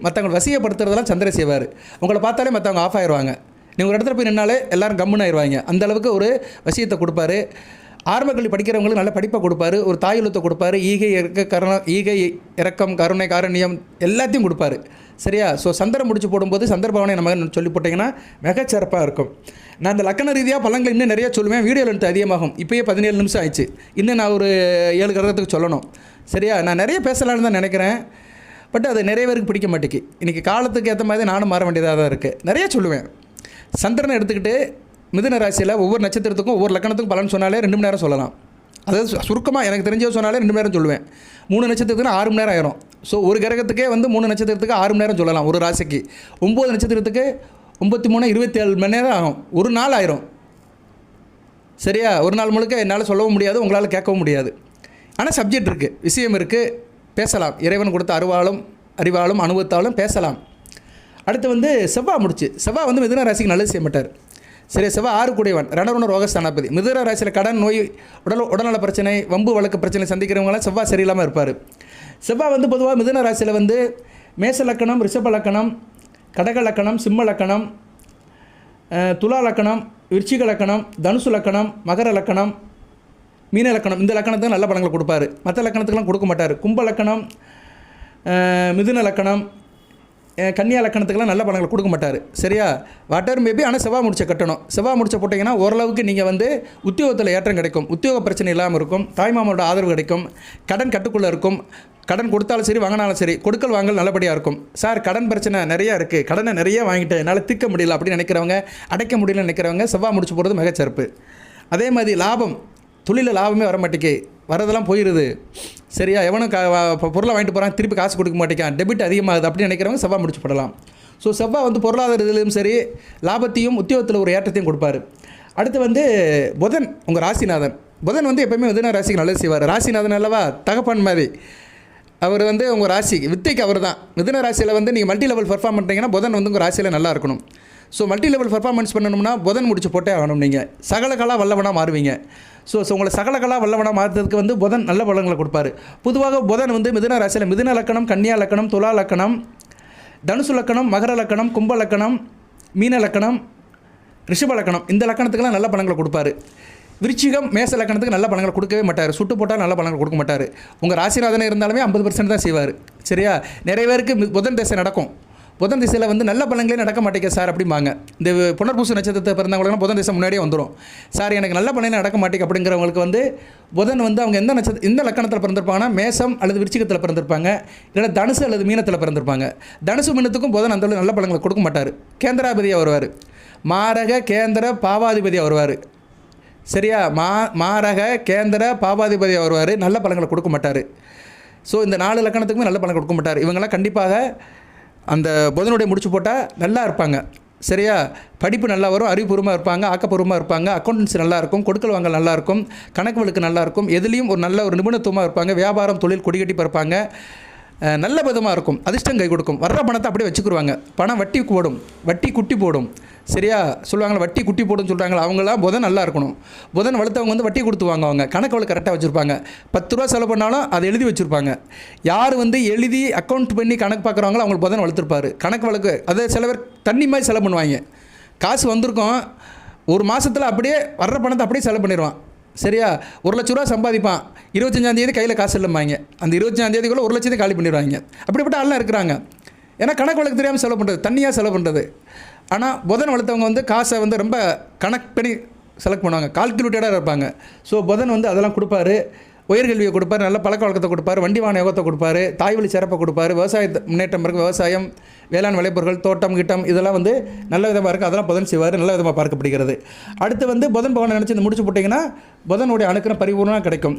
மற்றவங்களை வசீகப்படுத்துறதெல்லாம் சந்திர செய்வார். உங்களை பார்த்தாலே மற்றவங்க ஆஃப் ஆயிடுவாங்க. நீங்கள் ஒரு இடத்துல போய் நின்னாலே எல்லோரும் கம்முன்னு ஆயிடுவாங்க. அந்தளவுக்கு ஒரு வசியத்தை கொடுப்பாரு. ஆரம்ப கல்வி படிக்கிறவங்களுக்கு நல்ல படிப்பை கொடுப்பாரு. ஒரு தாயுள்ளத்தை கொடுப்பாரு. ஈகை இரக்கம், கருணை, காரணியம் எல்லாத்தையும் கொடுப்பாரு. சரியா? ஸோ சந்திரன் முடிச்சு போடும்போது சந்திரபவனை நம்ம சொல்லி போட்டிங்கன்னா மிகச்சிறப்பாக இருக்கும். நான் இந்த லக்கண ரீதியாக பலன்கள் இன்னும் நிறையா சொல்லுவேன். வீடியோ லென்த் அதிகமாகும். இப்போயே 17 நிமிஷம் ஆயிடுச்சு. இன்னும் நான் ஒரு 7 கிரகத்துக்கு சொல்லணும். சரியா? நான் நிறைய பேசலான்னு தான் நினைக்கிறேன். பட் அது நிறைய பேருக்கு பிடிக்க மாட்டேங்கி. இன்றைக்கி காலத்துக்கு ஏற்ற மாதிரி நானும் மாற வேண்டியதாக தான் இருக்குது. நிறைய சொல்லுவேன். சந்திரனை எடுத்துக்கிட்டு மிதுன ராசியில் ஒவ்வொரு நட்சத்திரத்துக்கும் ஒவ்வொரு லக்கணத்துக்கும் பலன் சொன்னாலே 2 மணி நேரம் சொல்லலாம். அதாவது சுருக்கமாக எனக்கு தெரிஞ்ச சொன்னாலே 2 மணி நேரம் சொல்லுவேன். 3 நட்சத்திரத்துக்கு 6 மணி நேரம் ஆயிரும். ஸோ ஒரு கிரகத்துக்கே வந்து 3 நட்சத்திரத்துக்கு 6 மணி நேரம் சொல்லலாம். ஒரு ராசிக்கு 9 நட்சத்திரத்துக்கு 93 27 மணி நேரம் ஆகும். ஒரு நாள் ஆயிரும். சரியா? ஒரு நாள் முழுக்க என்னால் சொல்லவும் முடியாது, உங்களால் கேட்கவும் முடியாது. ஆனால் சப்ஜெக்ட் இருக்குது, விஷயம் இருக்குது, பேசலாம். இறைவன் கொடுத்த அறிவாலும் அனுபவத்தாலும் பேசலாம். அடுத்து வந்து செவ்வாய் வந்து மிதுன ராசிக்கு நல்லது செய்ய மாட்டார். சரி? செவ்வாய் 6 கூடியவன், ரணருண ரோகஸ்தானாபதி. மிதுன ராசியில் கடன், நோய், உடல்நல பிரச்சனை, வம்பு வழக்கு பிரச்சனை சந்திக்கிறவங்களாம் செவ்வாய் சரியில்லாமல் இருப்பார். செவ்வாய் வந்து பொதுவாக மிதுன ராசியில் வந்து மேச லக்கணம், ரிஷப லக்கணம், கடக லக்கணம், சிம்ம லக்கணம், துலா லக்கணம், விருச்சிக லக்கணம், தனுசு லக்கணம், மகர லக்கணம், மீன லக்கணம், இந்த லக்கணத்துக்கு நல்ல பலன்களை கொடுப்பார். மற்ற லக்கணத்துக்கெல்லாம் கொடுக்க மாட்டார். கும்ப லக்கணம், மிதுன லக்கணம், கன்னியா லக்கணத்துக்கெல்லாம் நல்ல பலன்களை கொடுக்க மாட்டார். சரியா? Water maybe. ஆனால் செவ்வாய் முடிச்ச கட்டணும். செவ்வாய் முடிச்ச போட்டிங்கன்னா ஓரளவுக்கு நீங்கள் வந்து உத்தியோகத்தில் ஏற்றம் கிடைக்கும். உத்தியோக பிரச்சனை இல்லாமல் இருக்கும். தாய்மாமனோட ஆதரவு கிடைக்கும். கடன் கட்டுக்குள்ளே இருக்கும். கடன் கொடுத்தாலும் சரி, வாங்கினாலும் சரி, கொடுக்கல் வாங்கல் நல்லபடியாக இருக்கும். சார் கடன் பிரச்சனை நிறையா இருக்குது, கடனை நிறைய வாங்கிட்டேன், என்னால் தீர்க்க முடியல அப்படின்னு நினைக்கிறவங்க, அடைக்க முடியலன்னு நினைக்கிறவங்க செவ்வாய் முடிச்சு போகிறது மிகச்சிறப்பு. அதே மாதிரி லாபம், தொழிலில் லாபமே வர மாட்டேங்கி, வரதெல்லாம் போயிடுது. சரியா? எவனும் பொருளை வாங்கிட்டு போகிறான், திருப்பி காசு கொடுக்க மாட்டேங்கான், டெபிட் அதிகமாகுது அப்படின்னு நினைக்கிறவங்க செவ்வாய் முடிச்சு போடலாம். ஸோ செவ்வாய் வந்து பொருளாதார இதிலும் சரி, லாபத்தையும் உத்தியோகத்தில் ஒரு ஏற்றத்தையும் கொடுப்பார். அடுத்து வந்து புதன், உங்கள் ராசிநாதன். புதன் வந்து எப்போயுமே மிதுன ராசிக்கு நல்லது செய்வார். ராசிநாதன் அல்லவா, தகப்பன் மாதிரி. அவர் வந்து உங்கள் ராசி வித்தைக்கு அவர் தான். மிதுன ராசியில் வந்து நீங்கள் மல்டி லெவல் பெர்ஃபார்ம் பண்ணுறீங்கன்னா புதன் வந்து உங்கள் ராசியில் நல்லா இருக்கணும். ஸோ மல்டி லெவல் பர்ஃபார்மன்ஸ் பண்ணணும்னா புதன் முடிச்சு போட்டே ஆகணும். நீங்கள் சகலகலா வல்லவனாக மாறுவீங்க. ஸோ உங்களை சகலகலா வல்லவனாக மாற்றுறதுக்கு வந்து புதன் நல்ல பலன்களை கொடுப்பாரு. பொதுவாக புதன் வந்து மிதுன ராசியில் மிதுன லக்கணம், கன்னியா லக்கணம், துலா லக்கணம், தனுசு லக்கணம், மகர லக்கணம், கும்ப லக்கணம், மீன லக்கணம், ரிஷப லக்கணம் இந்த லக்கணத்துக்கெல்லாம் நல்ல பலன்களை கொடுப்பாரு. விருச்சிகம், மேச லக்கணத்துக்கு நல்ல பலன்களை கொடுக்கவே மாட்டார். சுட்டு போட்டால் நல்ல பலன்கள் கொடுக்க மாட்டார். உங்கள் ராசிநாதனை இருந்தாலுமே 50% தான் செய்வார். சரியா? நிறைய பேருக்கு புதன் திசை நடக்கும். புதன் திசையில் வந்து நல்ல பலன்களே நடக்க மாட்டேங்க சார் அப்படிம்பாங்க. இந்த புனர்பூச நட்சத்திரத்தை பிறந்தவங்களுக்குலாம் புதன் திசை முன்னாடியே வந்துடும். சார் எனக்கு நல்ல பலனே நடக்க மாட்டேங்க அப்படிங்கிறவங்களுக்கு வந்து புதன் வந்து அவங்க எந்த லக்கணத்தில் பிறந்திருப்பாங்கன்னா மேசம் அல்லது விருச்சிகத்தில் பிறந்திருப்பாங்க, இல்லைன்னா தனுசு அல்லது மீனத்தில் பிறந்திருப்பாங்க. தனுசு மீனத்துக்கும் புதன் அந்த நல்ல பலன்களை கொடுக்க மாட்டார். கேந்திராதிபதியாக வருவார். மாரக, கேந்திர, பாவாதிபதியாக வருவார். சரியா? மாரக, கேந்திர, பாவாதிபதியாக வருவார். நல்ல பலன்களை கொடுக்க மாட்டார். ஸோ இந்த 4 லக்கணத்துக்குமே நல்ல பலன் கொடுக்க மாட்டார். இவங்கெல்லாம் கண்டிப்பாக அந்த புதனுடைய முடிச்சு போட்டால் நல்லா இருப்பாங்க. சரியா? படிப்பு நல்லா வரும், அறிவுபூர்வமாக இருப்பாங்க, ஆக்கப்பூர்வமாக இருப்பாங்க, அக்கௌண்டன்சி நல்லாயிருக்கும், கொடுக்கல் வாங்கல் நல்லாயிருக்கும், கணக்கு வழக்கு நல்லாயிருக்கும், எதுலேயும் ஒரு நல்ல ஒரு நிபுணத்துவமாக இருப்பாங்க, வியாபாரம் தொழில் கொடிகட்டி பறப்பாங்க, நல்ல விதமாக இருக்கும், அதிர்ஷ்டம் கை கொடுக்கும். வர்ற பணத்தை அப்படியே வச்சுக்கிடுவாங்க. பணம் வட்டி போடும், வட்டி குட்டி போடும். சரியா? சொல்லுவாங்களா வட்டி குட்டி போடுன்னு சொல்கிறாங்களா, அவங்களாம் புதன் நல்லா இருக்கணும். புதன் வளர்த்தவங்க வந்து வட்டி கொடுத்து வாங்குவாங்க. கணக்கு வழக்கு கரெக்டாக வச்சுருப்பாங்க. 10 ரூபா செலவு பண்ணாலும் அதை எழுதி வச்சுருப்பாங்க. யார் வந்து எழுதி அக்கௌண்ட் பண்ணி கணக்கு பார்க்குறாங்களோ அவங்களுக்கு புதன் வளர்த்துருப்பார். கணக்கு வழக்கு அதை சில பேர் தண்ணி மாதிரி செலவு பண்ணுவாங்க. காசு வந்திருக்கும், ஒரு மாதத்தில் அப்படியே வர்ற பணத்தை அப்படியே செலவு பண்ணிடுவான். சரியா? 1 லட்ச ரூபா சம்பாதிப்பான், 25ஆம் கையில் காசு இல்லைம்பாங்க. அந்த 25ஆம் 1 லட்சத்தையும் காலி பண்ணிடுவாங்க. அப்படிப்பட்ட ஆள்லாம் இருக்கிறாங்க. ஏன்னா கணக்கு வழக்கு தெரியாமல் செலவு பண்ணுறது, தண்ணியாக செலவு பண்ணுறது. ஆனால் புதன் வளர்த்தவங்க வந்து காசை வந்து ரொம்ப கணக்கு பண்ணி செலக்ட் பண்ணுவாங்க, கால்குலேட்டடாக இருப்பாங்க. ஸோ புதன் வந்து அதெல்லாம் கொடுப்பாரு. உயர்கல்வியை கொடுப்பார், நல்ல பழக்க வழக்கத்தை கொடுப்பார், வண்டி வாகன யோகத்தை கொடுப்பார், தாய்வழி சிறப்பை கொடுப்பார், விவசாய முன்னேற்றம் இருக்குது, விவசாயம், வேளாண் விளைபொருட்கள், தோட்டம் கிட்டம் இதெல்லாம் வந்து நல்ல விதமாக இருக்குது. அதெல்லாம் புதன் செய்வார், நல்ல விதமாக பார்க்கப்படுகிறது. அடுத்து வந்து புதன் பகவானை நினச்சி இந்த முடிச்சு போட்டிங்கன்னா புதனுடைய அணுக்கிற பரிபூர்ணமாக கிடைக்கும்.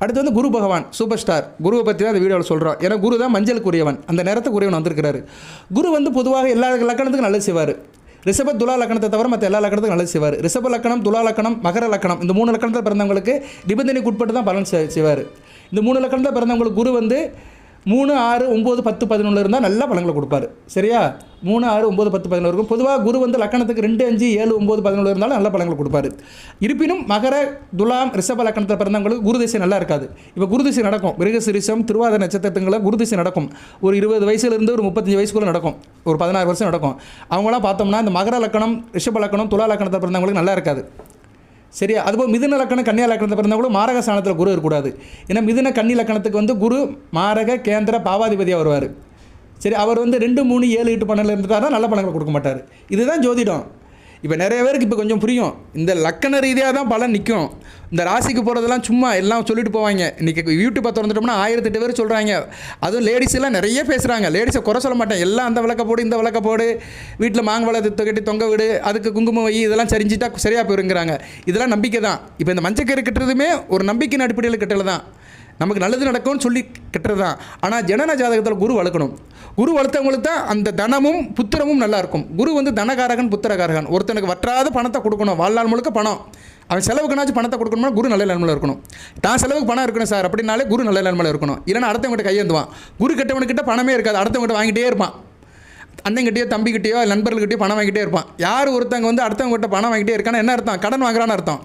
அடுத்து வந்து குரு பகவான் சூப்பர் ஸ்டார். குருவை பற்றி தான் அந்த வீடியோவில் சொல்கிறோம். ஏன்னா குரு தான் மஞ்சளுக்குரியவன், அந்த நேரத்துக்குரியவன் வந்திருக்கிறாரு. குரு வந்து பொதுவாக எல்லா லக்கணத்துக்கும் நல்லது செய்வார். ரிஷப, துலா லக்கணத்தை தவிர மற்ற எல்லா லக்கணத்துக்கும் நல்லது செய்வார். ரிஷப லக்கணம், துலா லக்கணம், மகர லக்கணம் இந்த 3 லக்கணத்தில் பிறந்தவங்களுக்கு நிபந்தனைக்கு உட்பட்டு தான் பலன் செய்வார். இந்த 3 லக்கணத்தில் பிறந்தவங்களுக்கு குரு வந்து 3, 6, 9, 10, 11 இருந்தால் நல்ல பலன்களை கொடுப்பார். சரியா? 3, 6, 9, 10, 11 இருக்கும். பொதுவாக குரு வந்து லக்கணத்துக்கு 2, 5, 7, 9, 11 இருந்தாலும் நல்ல பலன்களை கொடுப்பார். இருப்பினும் மகர, துலாம், ரிஷப லக்கணத்தில் பிறந்தவங்களுக்கு குரு திசை நல்லா இருக்காது. இப்போ குரு திசை நடக்கும். மிருகசீரிஷம், திருவாதிரை நட்சத்திரத்துங்களை குரு திசை நடக்கும். ஒரு 20 வயசுலேருந்து ஒரு 35 வயசுக்குள்ளே நடக்கும். ஒரு 16 வருஷம் நடக்கும். அவங்களாம் பார்த்தோம்னா இந்த மகர லக்கணம், ரிஷப லக்கணம், துலா லக்கணத்தில் பிறந்தவங்களுக்கு நல்லா இருக்காது. சரியா? அதுபோல் மிதுன லக்கணம், கன்னியா லக்கணத்தை பிறந்தவங்களும் மாரக ஸ்தானத்தில் குரு இருக்கக்கூடாது. ஏன்னா மிதுன கன்னி லக்கணத்துக்கு வந்து குரு மாரக, கேந்திர, பாவாதிபதியாக வருவார். சரி, அவர் வந்து 2, 3, 7, 8, 12 இருந்துட்டாருன்னா நல்ல பலன்களை கொடுக்க மாட்டார். இதுதான் ஜோதிடம். இப்போ நிறைய பேருக்கு இப்போ கொஞ்சம் புரியும். இந்த லக்கண ரீதியாக தான் பலன் நிற்கும். இந்த ராசிக்கு போகிறதெல்லாம் சும்மா எல்லாம் சொல்லிட்டு போவாங்க. இன்றைக்கி யூடியூப்பை திறந்துட்டோம்னா 1008 பேர் சொல்கிறாங்க. அதுவும் லேடிஸ் எல்லாம் நிறைய பேசுகிறாங்க. லேடிஸை குறை சொல்ல மாட்டேன். எல்லாம் அந்த விளக்க போடு, இந்த விளக்க போடு, வீட்டில் மாங்கவளை கட்டி தொங்க விடு, அதுக்கு குங்குமம் வை, இதெல்லாம் சரிஞ்சிட்டா சரியாக போயிருங்கிறாங்க. இதெல்லாம் நம்பிக்கை தான். இப்போ இந்த மஞ்சக்கயிறு கட்டுறதுமே ஒரு நம்பிக்கையின் அடிப்படையில் கட்டல தான். நமக்கு நல்லது நடக்கும்னு சொல்லி கட்டுறது தான். ஆனால் ஜனன ஜாதகத்தில் குரு வளர்க்கணும். குரு வளர்த்தவங்களுக்கு தான் அந்த தனமும் புத்திரமும் நல்லாயிருக்கும். குரு வந்து தனகாரகன், புத்திரகாரகன். ஒருத்தனுக்கு வற்றாத பணத்தை கொடுக்கணும். வாழ்நாள் முழுக்க பணம். அவன் செலவுக்குனாச்சும் பணத்தை கொடுக்கணும்னா குரு நல்ல நிலைமையில் இருக்கணும். தான் செலவுக்கு பணம் இருக்கணும் சார் அப்படின்னாலே குரு நல்ல நிலைமையில் இருக்கணும். இல்லைன்னா அடுத்தவங்ககிட்ட கையேந்துவான். குரு கெட்டவனுக்கிட்ட பணமே இருக்காது. அடுத்தவங்ககிட்ட வாங்கிட்டே இருப்பான். அண்ணங்கிட்டேயோ தம்பிக்கிட்டேயோ நண்பர்கள்கிட்டயோ பணம் வாங்கிட்டே இருப்பான். யார் ஒருத்தவங்க வந்து அடுத்தவங்ககிட்ட பணம் வாங்கிட்டே இருக்கான்னு என்ன அர்த்தம்? கடன் வாங்குறான்னு அர்த்தம்.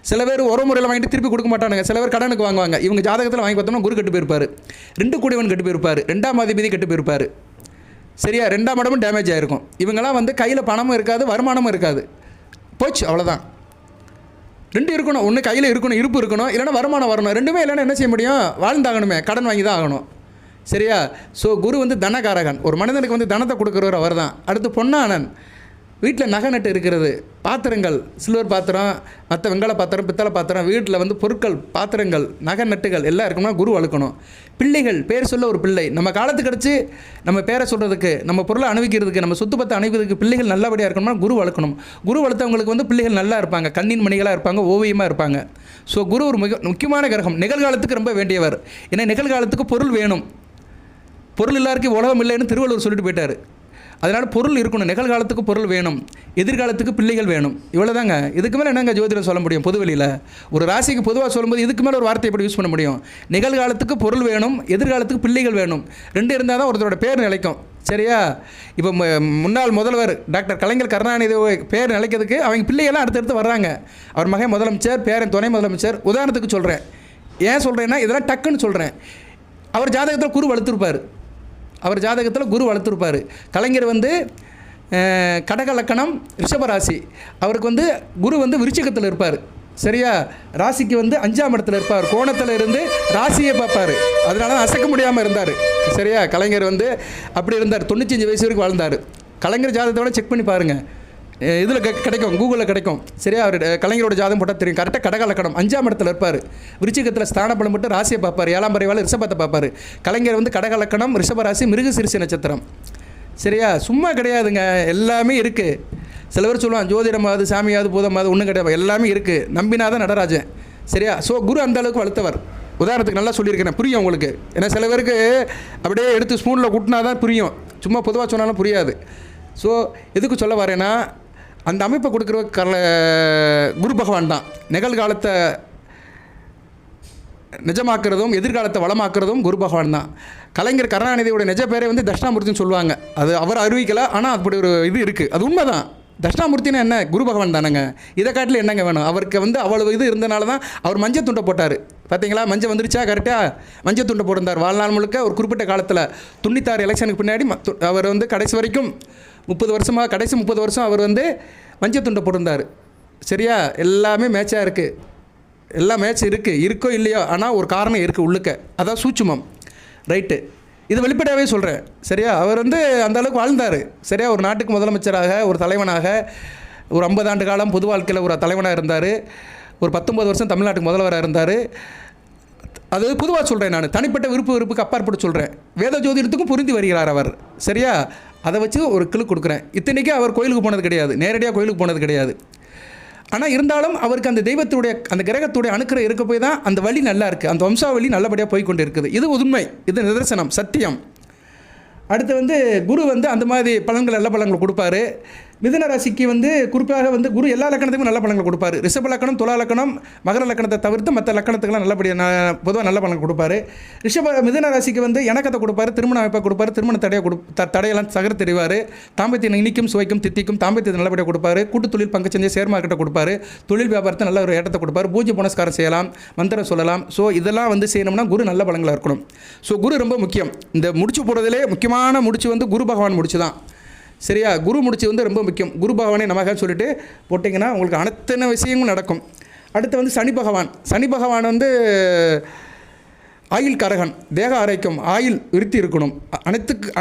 சில பேர் ஒரு முறையில் வாங்கிட்டு திருப்பி கொடுக்க மாட்டானுங்க. சில பேர் கடனுக்கு வாங்குவாங்க. இவங்க ஜாதகத்தில் வாங்கி பார்த்தோம்னா குரு கெட்டு போயிருப்பார். 2 கூடியவன் கெட்டு போயிருப்பார். 2ஆம் அதிபதி கெட்டு போயிருப்பார். சரியா? 2ஆம் இடமும் டேமேஜ் ஆகிருக்கும். இவங்கெல்லாம் வந்து கையில் பணமும் இருக்காது, வருமானமும் இருக்காது. போச்சு, அவ்வளோதான். 2 இருக்கணும். ஒன்று கையில் இருக்கணும், இருப்பு இருக்கணும், இல்லைன்னா வருமானம் வரணும். 2மே இல்லைன்னா என்ன செய்ய முடியும்? வாழ்ந்தாகணுமே, கடன் வாங்கி தான் ஆகணும். சரியா? ஸோ குரு வந்து தனகாரகன். ஒரு மனிதனுக்கு வந்து தனத்தை கொடுக்குறவர் அவர் தான். அடுத்து பொன்னானன். வீட்டில் நகை நட்டு இருக்கிறது, பாத்திரங்கள், சில்வர் பாத்திரம், மற்ற வெங்காய பாத்திரம், பித்தளை பாத்திரம், வீட்டில் வந்து பொருட்கள், பாத்திரங்கள், நகை நட்டுகள் எல்லாம் இருக்கணும்னா குரு வளர்க்கணும். பிள்ளைகள், பேர் சொல்ல ஒரு பிள்ளை. நம்ம காலத்துக்கு கிடச்சி நம்ம பேரை சொல்கிறதுக்கு, நம்ம பொருளை அனுபவிக்கிறதுக்கு, நம்ம சொத்து பத்தை அனுபவிக்கிறதுக்கு பிள்ளைகள் நல்லபடியாக இருக்கணும்னா குரு வளர்க்கணும். குரு வளர்த்தவங்களுக்கு வந்து பிள்ளைகள் நல்லா இருப்பாங்க, கண்ணின் மணிகளாக இருப்பாங்க, ஓவியமாக இருப்பாங்க. ஸோ குரு ஒரு முக்கியமான கிரகம். நிகழ்காலத்துக்கு ரொம்ப வேண்டியவர். ஏன்னா நிகழ்காலத்துக்கு பொருள் வேணும். பொருள் எல்லாருக்கும் உலகம் இல்லைன்னு திருவள்ளுவர் சொல்லிட்டு போயிட்டார். அதனால் பொருள் இருக்கணும். நிகழ்காலத்துக்கு பொருள் வேணும், எதிர்காலத்துக்கு பிள்ளைகள் வேணும். இவ்வளோ தாங்க. இதுக்கு மேலே என்னங்க ஜோதிடம் சொல்ல முடியும்? பொதுவெளியில் ஒரு ராசிக்கு பொதுவாக சொல்லும்போது இதுக்கு மேலே ஒரு வார்த்தை எப்படி யூஸ் பண்ண முடியும்? நிகழ்காலத்துக்கு பொருள் வேணும், எதிர்காலத்துக்கு பிள்ளைகள் வேணும். 2 இருந்தால் தான் ஒருத்தரோட பேர் நிலைக்கும். சரியா? இப்போ முன்னாள் முதல்வர் டாக்டர் கலைஞர் கருணாநிதி பேர் நிலைக்கிறதுக்கு அவங்க பிள்ளைகள்லாம் அடுத்தடுத்து வர்றாங்க. அவர் மகன் முதலமைச்சர், பேரன் துணை முதலமைச்சர். உதாரணத்துக்கு சொல்கிறேன். ஏன் சொல்கிறேன்னா இதெல்லாம் டக்குன்னு சொல்கிறேன். அவர் ஜாதகத்தில் குரு வளர்த்துருப்பார். கலைஞர் வந்து கடக லக்கணம், ரிஷபராசி. அவருக்கு வந்து குரு வந்து விருச்சிகத்தில் இருப்பார். சரியா? ராசிக்கு வந்து 5ஆம் இடத்துல இருப்பார். கோணத்தில் இருந்து ராசியை பார்ப்பார். அதனால தான் அசைக்க முடியாமல் இருந்தார். சரியா? கலைஞர் வந்து அப்படி இருந்தார். 95 வயசு வரைக்கும் வாழ்ந்தார். கலைஞர் ஜாதகத்தோட செக் பண்ணி பாருங்கள். இதில் கிடைக்கும், கூகுளில் கிடைக்கும். சரியா? அவர் கலைஞரோட ஜாதகம் போட்டால் தெரியும். கரெக்டாக கடக லக்கணம் 5ஆம் இடத்துல இருப்பார். விருச்சிகத்தில் ஸ்தானப்பலம் மட்டும் ராசியை பார்ப்பார். 7ஆம் பறைவால் ரிஷபத்தை பார்ப்பார். கலைஞர் வந்து கடக லக்கணம், ரிஷபராசி, மிருகசீரிஷ நட்சத்திரம். சரியா? சும்மா கிடையாதுங்க, எல்லாமே இருக்குது. சில பேர் சொல்லுவான் ஜோதிடமாவது சாமியாவது பூதமாவது ஒன்றும் கிடையாது, எல்லாமே இருக்குது. நம்பினாதான் நடராஜன். சரியா? ஸோ குரு அந்த அளவுக்கு வளர்த்தவர். உதாரணத்துக்கு நல்லா சொல்லியிருக்கிறேன், புரியும் உங்களுக்கு. ஏன்னா சில பேருக்கு அப்படியே எடுத்து ஸ்பூனில் கூட்டினா தான் புரியும், சும்மா பொதுவாக சொன்னாலும் புரியாது. ஸோ எதுக்கு சொல்ல வரேன்னா, அந்த அமைப்பை கொடுக்குற குரு பகவான் தான். நிகழ்காலத்தை நிஜமாக்குறதும் எதிர்காலத்தை வளமாக்குறதும் குரு பகவான் தான். கலைஞர் கருணாநிதியோட நிஜ பேரை வந்து தட்சிணாமூர்த்தின்னு சொல்லுவாங்க. அது அவர் அறிவிக்கலை, ஆனால் அப்படி ஒரு இது இருக்குது. அது உண்மை தான். தட்சிணாமூர்த்தினா என்ன? குரு பகவான் தானேங்க. இதை காட்டில் என்னங்க வேணும்? அவருக்கு வந்து அவ்வளவு இது இருந்தனால தான் அவர் மஞ்சள் துண்டை போட்டார். பார்த்தீங்களா? மஞ்சள் வந்துருச்சா? கரெக்டாக மஞ்சள் துண்டை போட்டிருந்தார். வாழ்நாள் முழுக்க ஒரு குறிப்பிட்ட காலத்தில் 96 எலெக்ஷனுக்கு பின்னாடி அவர் வந்து கடைசி வரைக்கும் 30 வருஷமாக, கடைசி 30 வருஷம் அவர் வந்து மஞ்சள் துண்டை போட்டிருந்தார். சரியா? எல்லாமே மேட்சாக இருக்குது. எல்லாம் மேட்ச் இருக்கோ இல்லையோ, ஆனால் ஒரு காரணம் இருக்குது உள்ளுக்க. அதான் சூட்சுமம். ரைட்டு, இது வெளிப்படையாகவே சொல்கிறேன். சரியா? அவர் வந்து அந்த அளவுக்கு வாழ்ந்தார். சரியா? ஒரு நாட்டுக்கு முதலமைச்சராக, ஒரு தலைவனாக, ஒரு 50 ஆண்டு காலம் பொது வாழ்க்கையில் ஒரு தலைவனாக இருந்தார். ஒரு 19 வருஷம் தமிழ்நாட்டுக்கு முதல்வராக இருந்தார். அது பொதுவாக சொல்கிறேன், நான் தனிப்பட்ட விருப்புக்கு அப்பாற்பட்டு சொல்கிறேன். வேத ஜோதிடத்துக்கும் புரிந்து வருகிறார் அவர். சரியா? அதை வச்சு ஒரு கிளு கொடுக்குறேன். இத்தனைக்கும் அவர் கோயிலுக்கு போனது கிடையாது, நேரடியாக கோயிலுக்கு போனது கிடையாது. ஆனால் இருந்தாலும் அவருக்கு அந்த தெய்வத்துடைய, அந்த கிரகத்துடைய அணுக்கரை இருக்க போய் தான் அந்த வழி நல்லா இருக்குது, அந்த வம்சாவளி நல்லபடியாக போய்கொண்டு இருக்குது. இது உண்மை, இது நிதர்சனம், சத்தியம். அடுத்து வந்து குரு வந்து அந்த மாதிரி பலன்கள், நல்ல பலன்கள் கொடுப்பாரு. மிதுன ராசிக்கு வந்து குறிப்பாக வந்து குரு எல்லா லக்கணத்துக்கும் நல்ல பலன்கள் கொடுப்பாரு. ரிஷப லக்கணம், துலா லக்கணம், மகர லக்கணத்தை தவிர்த்து மற்ற லக்கணத்துக்கெல்லாம் நல்லபடியாக பொதுவாக நல்ல பலன்கள் கொடுப்பாரு. மிதுன ராசிக்கு வந்து இணக்கத்தை கொடுப்பாரு, திருமண அமைப்பை கொடுப்பாரு, திருமண தடையெல்லாம் சகர தெரிவார். தாம்பத்தியம் இனிக்கும் சுவைக்கும் தித்திக்கும் தாம்பத்தியத்தை நல்லபடியாக கொடுப்பாரு. கூட்டு தொழில் பங்குச்சந்தை ஷேர் மார்க்கெட்டை கொடுப்பாரு. தொழில் வியாபாரத்தை நல்ல ஒரு ஏற்றத்தை கொடுப்பாரு. பூஜை புனஸ்காரம் செய்யலாம், மந்திரம் சொல்லலாம். ஸோ இதெல்லாம் வந்து செய்யணும்னா குரு நல்ல பலன்களாக இருக்கணும். ஸோ குரு ரொம்ப முக்கியம். இந்த முடிச்சு போடுறதுலே முக்கியமான முடிச்சு வந்து குரு பகவான் முடிச்சு தான். சரியா? குரு முடிச்சு வந்து ரொம்ப முக்கியம். குரு பகவானே நமக்கு சொல்லிட்டு போட்டிங்கன்னா உங்களுக்கு அனைத்து விஷயங்களும் நடக்கும். அடுத்து வந்து சனி பகவான் வந்து ஆயில் கரகன், தேக ஆரோக்கியம், ஆயில் விருத்தி இருக்கணும்.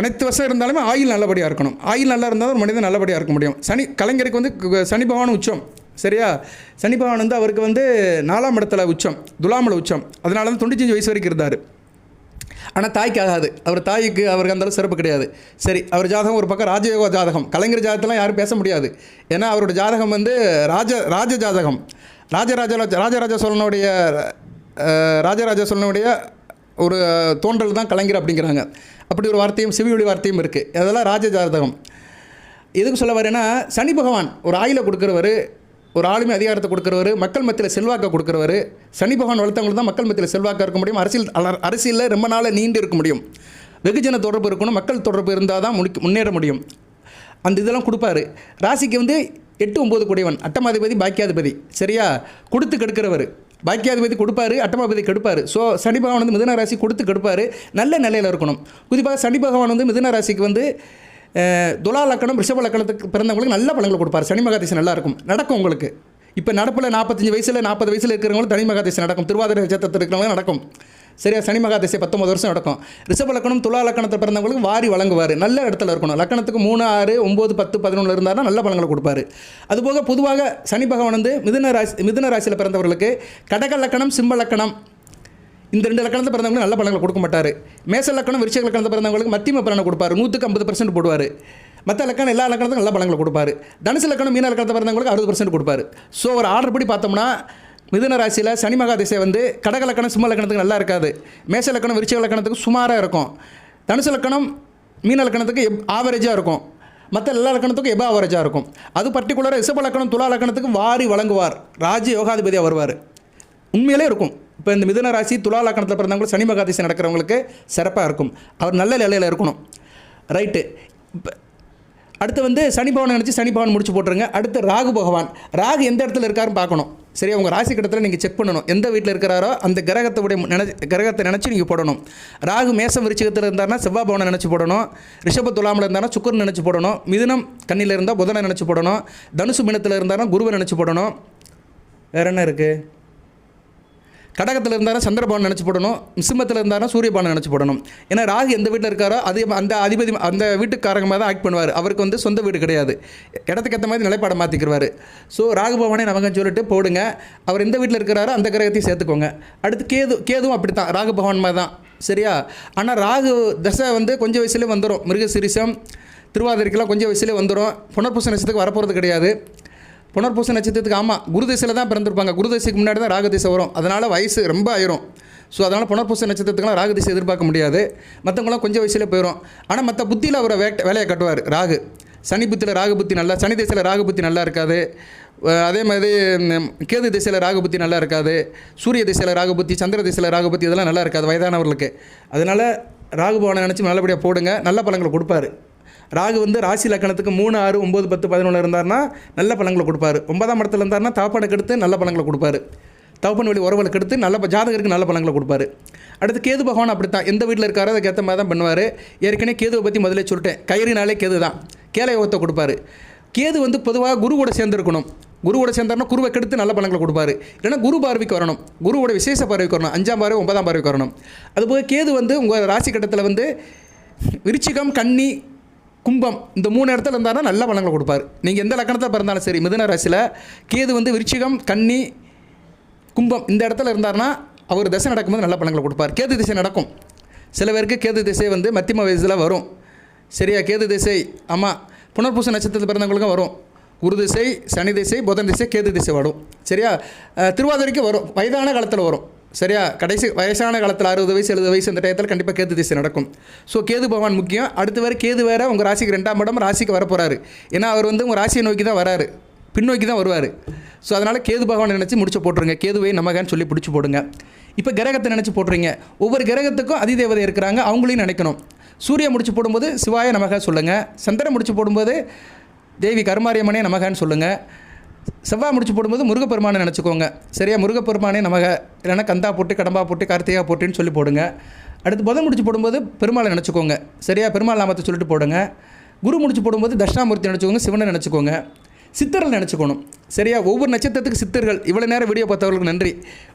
அனைத்து வருஷம் இருந்தாலுமே ஆயில் நல்லபடியாக இருக்கணும். ஆயில் நல்லா இருந்தால் ஒரு மனிதன் நல்லபடியாக இருக்க முடியும். கலைஞருக்கு வந்து சனி பகவான் உச்சம். சரியா? சனி பகவான் வந்து அவருக்கு வந்து 4ஆம் இடத்துல உச்சம், துலாமில் உச்சம். அதனால தான் 95 வயசு வரைக்கும் இருந்தார். ஆனால் தாய்க்கு ஆகாது. அவருக்கு அந்தளவு சிறப்பு கிடையாது. சரி, அவர் ஜாதகம் ஒரு பக்கம் ராஜயோக ஜாதகம். கலைஞர் ஜாதகத்தெல்லாம் யாரும் பேச முடியாது. ஏன்னா அவரோட ஜாதகம் வந்து ராஜ ஜாதகம். ராஜராஜ சோழனுடைய ஒரு தோன்றல் தான் கலைஞர் அப்படிங்கிறாங்க. அப்படி ஒரு வார்த்தையும் செவியொலி வார்த்தையும் இருக்குது. அதெல்லாம் ராஜ ஜாதகம். எதுக்கு சொல்ல வரேன்னா, சனி பகவான் ஒரு ஆயிலை கொடுக்குறவர், ஒரு ஆளுமை அதிகாரத்தை கொடுக்குறவர், மக்கள் மத்தியில் செல்வாக்கை கொடுக்குறவர். சனி பகவான் வளர்த்தவங்களுக்கு தான் மக்கள் மத்தியில் செல்வாக்காக இருக்க முடியும். அரசியலில் ரொம்ப நாள் நீண்டு இருக்க முடியும். வெகுஜன தொடர்பு இருக்கணும், மக்கள் தொடர்பு இருந்தால் தான் முன்னேற முடியும். அந்த இதெல்லாம் கொடுப்பாரு. ராசிக்கு வந்து 8, 9 கூடியவன், அட்டமாதிபதி, பாக்கியாதிபதி. சரியா? கொடுத்து கெடுக்கிறவர். பாக்கியாதிபதி கொடுப்பாரு, அட்டமாதிபதி கெடுப்பார். ஸோ சனி பகவான் வந்து மிதுன ராசி கொடுத்து கெடுப்பார். நல்ல நிலையில் இருக்கணும். குறிப்பாக சனி பகவான் வந்து மிதுன ராசிக்கு வந்து துலா லக்கணம், ரிஷப லக்கணத்துக்கு பிறந்தவங்களுக்கு நல்ல பலன்களை கொடுப்பார். சனி மகாதேசி நல்லா இருக்கும், நடக்கும் உங்களுக்கு. இப்போ நடப்பில் 45 வயசில் 40 வயசில் இருக்கிறவங்களும் தனி மகாதேசி நடக்கும். திருவாதிரை நட்சத்திரத்தில் இருக்கிறவங்களும் நடக்கும். சரியா? சனி மகாதேசி 19 வருஷம் நடக்கும். ரிஷப லக்கணம், துலா லக்கணத்தில் பிறந்தவங்களுக்கு வாரி வழங்குவார். நல்ல இடத்துல இருக்கணும். லக்கணத்துக்கு 3, 6, 9, 10, 11 இருந்தாருன்னா நல்ல பலன்களை கொடுப்பாரு. அதுபோக பொதுவாக சனி பகவான் வந்து மிதுன ராசியில் பிறந்தவர்களுக்கு கடக லக்கணம், சிம்ம லக்கணம், இந்த 2 லக்கணத்தை பிறந்தவங்களுக்கு நல்ல பலன்களை கொடுக்க மாட்டார். மேச லக்கணம், விருச்சிக லக்கணத்தை பிறந்தவங்களுக்கு மத்தியம பலனை கொடுப்பார். 100க்கு 50% போடுவார். மற்ற லக்கணம் எல்லா லக்கணத்துக்கும் நல்ல பலன்களை கொடுப்பார். தனுசு லக்கணம், மீன லக்கணத்தை பிறந்தவங்களுக்கு 60% கொடுப்பார். ஸோ ஒரு ஆர்டர் படி பார்த்தோம்னா மிதுன ராசியில் சனி மகாதிசை வந்து கடக லக்கணம், சிம்ம லக்கணத்துக்கு நல்லா இருக்காது. மேச லக்கணம், விருச்சிக லக்கணத்துக்கு சுமாராக இருக்கும். தனுசு லக்கணம், மீன லக்கணத்துக்கு ஆவரேஜாக இருக்கும். மற்ற எல்லா லக்கணத்துக்கும் எபா ஆவரேஜாக இருக்கும். அது பர்டிகுலராக ரிஷப லக்கணம், துலா லக்கணத்துக்கு வாரி வழங்குவார். ராஜ யோகாதிபதியாக வருவார். உண்மையிலே இருக்கும். இப்போ இந்த மிதுன ராசி, துலா லக்கணத்தில் பிறந்தவங்களுக்கு சனி மகாதிசை நடக்கிறவங்களுக்கு சிறப்பாக இருக்கும். அவர் நல்ல நிலையில் இருக்கணும். ரைட்டு. இப்போ அடுத்து வந்து சனி பகவான் நினச்சி சனி பகவான் முடிச்சு போட்டுருங்க. அடுத்து ராகு பகவான். ராகு எந்த இடத்துல இருக்காருன்னு பார்க்கணும். சரியா, உங்கள் ராசி கட்டத்தில் நீங்கள் செக் பண்ணணும். எந்த வீட்டில் இருக்கிறாரோ அந்த கிரகத்தை நினச்சி நீங்கள் போடணும். ராகு மேசம் விருச்சிகத்தில் இருந்தார்னா செவ்வாய் பவனை நினச்சி போடணும். ரிஷப துலாமில் இருந்தார்னா சுக்கரன் நினச்சி போடணும். மிதுனம் கண்ணியில் இருந்தால் புதனை நினச்சி போடணும். தனுசு மீனத்தில் இருந்தார்னா குருவை நினச்சி போடணும். வேறு என்ன இருக்குது? கடகத்தில் இருந்தாலும் சந்திரபவன் நினச்சி போடணும். சிம்மத்தில் இருந்தாலும் சூரியபவனை நினச்சி போடணும். ஏன்னா ராகு எந்த வீட்டில் இருக்காரோ அது அந்த அதிபதி அந்த வீட்டுக்காரங்கமாக தான் ஆக்ட் பண்ணுவார். அவருக்கு வந்து சொந்த வீடு கிடையாது. இடத்துக்கு ஏற்ற மாதிரி நிலைப்பாடை மாற்றிக்கிறார். ஸோ ராகு பவனை நமக்கு சொல்லிட்டு போடுங்க. அவர் எந்த வீட்டில் இருக்கிறாரோ அந்த கிரகத்தையும் சேர்த்துக்கோங்க. அடுத்து கேதுவும் அப்படி தான், ராகு பகவான் மாதிரி தான். சரியா, ஆனால் ராகு தசை வந்து கொஞ்சம் வயசுலேயே வந்துடும். மிருகசீரிஷம் திருவாதிரைக்கெல்லாம் கொஞ்சம் வயசுலேயே வந்துடும். புனர்பூச நட்சத்திரத்துக்கு வரப்போகிறது கிடையாது. புனர்பூச நட்சத்திரத்துக்கு ஆமாம் குரு திசையில் தான் பிறந்திருப்பாங்க. குரு திசைக்கு முன்னாடி தான் ராகு திசை வரும். அதனால் வயசு ரொம்ப ஆயிரும். ஸோ அதனால் புனர்பூச நட்சத்திரத்துக்குலாம் ராகு திசை எதிர்பார்க்க முடியாது. மற்றவங்களாம் கொஞ்சம் வயசுலேயே போயிடும். ஆனால் மற்ற புத்தியில் அவரை வேலையை கட்டுவார் ராகு. சனி புத்தியில் ராகு புத்தி நல்லா, சனி திசையில் ராகு புத்தி நல்லா இருக்காது. அதே மாதிரி கேது திசையில் ராகு புத்தி நல்லா இருக்காது. சூரிய திசையில் ராகு புத்தி, சந்திர திசையில் ராகு புத்தி இதெல்லாம் நல்லா இருக்காது வயதானவர்களுக்கு. அதனால் ராகு பவனை நினச்சி நல்லபடியாக போடுங்க. நல்ல பலன்களை கொடுப்பாரு. ராகு வந்து ராசி லக்கணத்துக்கு 3, 6, 9, 10, 11 இருந்தார்னா நல்ல பலன்களை கொடுப்பாரு. 9ஆம் இடத்துல இருந்தார்னா தகப்பனுக்கு எடுத்து நல்ல பலன்களை கொடுப்பாரு. தகப்பன் வழி உறவுகளுக்கு எடுத்து நல்ல ஜாதகருக்கு நல்ல பலன்களை கொடுப்பாரு. அடுத்து கேது பகவான் அப்படி தான், எந்த வீட்டில் இருக்காரோ அதுக்கு ஏற்ற மாதிரி தான் பண்ணுவார். ஏற்கனவே கேதுவை பற்றி முதல்ல சொல்லிட்டேன். கயிறினாலே கேது தான், கேளை யோகத்தை கொடுப்பாரு. கேது வந்து பொதுவாக குரு கூட சேர்ந்துருக்கணும். குரு கூட சேர்ந்தார்னா குருவை கெடுத்து நல்ல பலன்களை கொடுப்பாரு. இல்லைன்னா குரு பார்வைக்கு வரணும். குருவோட விசேஷ பார்வைக்கு வரணும். 5ஆம் பார்வை 9ஆம் பார்வைக்கு வரணும். அதுபோக கேது வந்து உங்கள் ராசி கட்டத்தில் வந்து விருச்சிகம், கன்னி, கும்பம் இந்த 3 இடத்துல இருந்தாலும் நல்ல பலன்களை கொடுப்பார். நீங்கள் எந்த லக்கணத்தில் பிறந்தாலும் சரி, மிதுன ராசியில் கேது வந்து விருச்சிகம், கன்னி, கும்பம் இந்த இடத்துல இருந்தார்னா அவர் திசை நடக்கும்போது நல்ல பலன்களை கொடுப்பார். கேது திசை நடக்கும். சில பேருக்கு கேது திசை வந்து மத்தியம வயசில் வரும். சரியா, கேது திசை ஆமாம் புனர்பூச நட்சத்திரத்தில் பிறந்தவங்களுக்கும் வரும். குரு திசை, சனி திசை, புதன் திசை, கேது திசை வரும். சரியா, திருவாதிரைக்கு வரும். வயதான காலத்தில் வரும். சரியா, கடைசி வயசான காலத்தில் 60 வயசு 70 வயசு இந்த டயத்தில் கண்டிப்பாக கேது திசை நடக்கும். ஸோ கேது பகவான் முக்கியம். அடுத்து வேறு கேது வேறு உங்கள் ராசிக்கு 2ஆம் இடம் ராசிக்கு வரப்போகிறாரு. ஏன்னா அவர் வந்து உங்கள் ராசியை நோக்கி தான் வராரு, பின்னோக்கி தான் வருவார். ஸோ அதனால் கேது பகவான் நினச்சி முடிச்சு போட்டுருங்க. கேதுவை நமகான்னு சொல்லி பிடிச்சி போடுங்க. இப்போ கிரகத்தை நினச்சி போட்டுறீங்க. ஒவ்வொரு கிரகத்துக்கும் அதிதேவதை இருக்கிறாங்க, அவங்களையும் நினைக்கணும். சூரியன் முடிச்சு போடும்போது சிவாய நமகா சொல்லுங்கள். சந்திரன் முடிச்சு போடும்போது தேவி கருமாரியம்மனே நமகான்னு சொல்லுங்கள். செவ்வாய் முடிச்சு போடும்போது முருகப்பெருமானை நினச்சிக்கோங்க. சரியா, முருகப்பெருமானே நமக, இல்லைன்னா கந்தா போட்டு, கடம்பா போட்டு, கார்த்திகா போட்டுன்னு சொல்லி போடுங்க. அடுத்து புதன் முடிச்சு போடும்போது பெருமாளை நினச்சிக்கோங்க. சரியா, பெருமாள் நாமத்தை சொல்லிட்டு போடுங்க. குரு முடிச்சு போடும்போது தட்சிணாமூர்த்தி நினச்சிக்கோங்க, சிவனை நினச்சிக்கோங்க, சித்தர்கள் நினச்சிக்கணும். சரியா, ஒவ்வொரு நட்சத்திரத்துக்கு சித்தர்கள். இவ்வளோ நேரம் வீடியோ பார்த்தவர்களுக்கு நன்றி.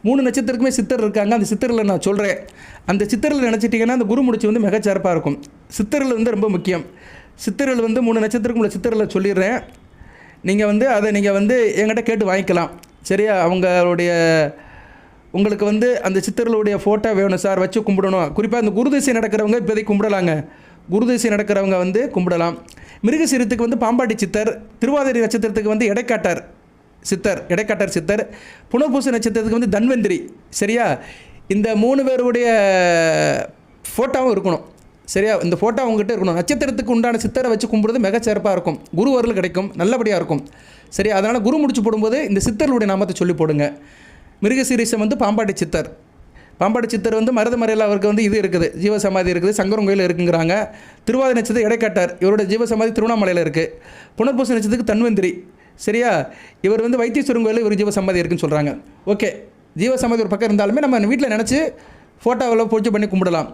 3 நட்சத்திரத்துக்குமே சித்தர் இருக்காங்க. அந்த சித்தர்களை நான் சொல்கிறேன். அந்த சித்தர்கள் நினச்சிட்டிங்கன்னா அந்த குரு முடிச்சு வந்து மிகச்சிறப்பாக இருக்கும். சித்தர்கள் வந்து ரொம்ப முக்கியம். சித்தர்கள் வந்து 3 நட்சத்திரத்துக்கு உள்ள சித்தர்களை சொல்லிடுறேன். நீங்கள் வந்து அதை நீங்கள் வந்து என்கிட்ட கேட்டு வாங்கிக்கலாம். சரியா, உங்களுக்கு வந்து அந்த சித்தர்களுடைய ஃபோட்டோ வேணும் சார், வச்சு கும்பிடணும். குறிப்பாக இந்த குருதிசை நடக்கிறவங்க இப்போதைக்கு கும்பிடலாங்க. குருதிசை நடக்கிறவங்க வந்து கும்பிடலாம். மிருகசீரத்துக்கு வந்து பாம்பாட்டி சித்தர், திருவாதிரை நட்சத்திரத்துக்கு வந்து இடைக்காட்டர் சித்தர், புனர்பூச நட்சத்திரத்துக்கு வந்து தன்வந்திரி. சரியா, இந்த 3 பேருடைய ஃபோட்டோவும் இருக்கணும். சரியா, இந்த ஃபோட்டோ அவங்ககிட்ட இருக்கணும். நட்சத்திரத்துக்கு உண்டான சித்தரை வச்சு கும்பிடுறது மிகச்சிறப்பாக இருக்கும். குரு வரல் கிடைக்கும், நல்லபடியாக இருக்கும். சரியா, அதனால் குரு முடிச்சு போடும்போது இந்த சித்தர்களுடைய நாமத்தை சொல்லி போடுங்க. மிருகசீரிஷம் வந்து பாம்பாட்டி சித்தர் வந்து மருதமறையில் அவருக்கு வந்து இது இருக்குது, ஜீவசமாதி இருக்குது, சங்கரன் கோயில் இருக்குங்கிறாங்க. திருவாதிரை நட்சத்திரம் இடைக்காட்டார், இவரோட ஜீவசமாதி திருவண்ணாமலையில் இருக்குது. புனர்பூச நட்சத்திரத்துக்கு தன்வந்திரி. சரியா, இவர் வந்து வைத்தீஸ்வரன் கோயில் இவர் ஜீவசமாதி இருக்குன்னு சொல்கிறாங்க. ஓகே, ஜீவசமாதி ஒரு பக்கம் இருந்தாலுமே நம்ம வீட்டில் நினச்சி ஃபோட்டோவில் பூஜை பண்ணி கும்பிடலாம்.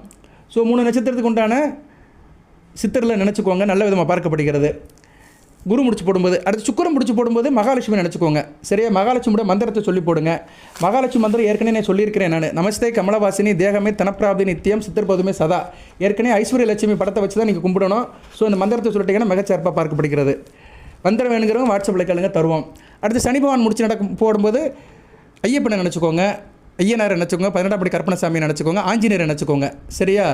ஸோ 3 நட்சத்திரத்துக்கு உண்டான சித்தரில் நினச்சிக்கோங்க, நல்ல விதமாக பார்க்கப்படுகிறது. குரு முடிச்சு போடும்போது அடுத்து சுக்கிரன் முடிச்சு போடும்போது மகாலட்சுமி நினச்சிக்கோங்க. சரியா, மகாலட்சுமியோட மந்திரத்தை சொல்லி போடுங்க. மகாலட்சுமி மந்திரம் ஏற்கனவே நான் சொல்லியிருக்கிறேன். நான் நமஸ்தே கமலவாசினி தேகமே தனப்பிராப்தி நித்தியம் சித்திரபதுமே சதா. ஏற்கனவே ஐஸ்வர்ய லட்சுமி படத்தை வச்சு தான் நீங்கள் கும்பிடணும். ஸோ இந்த மந்திரத்தை சொல்லிட்டீங்கன்னா மிகச்சிறப்பாக பார்க்கப்படுகிறது. மந்திரம் வேணுங்கிறவங்க வாட்ஸ்அப்பில் கேளுங்க, தருவோம். அடுத்து சனி பகவான் முடிச்சு போடும்போது ஐயப்பனை நினச்சிக்கோங்க, ஐயனாரை நினச்சிக்கோங்க, 12ஆம் படி கற்பனசாமி நினச்சிக்கோங்க, ஆஞ்சநேயரை நினச்சிக்கோங்க. சரியா,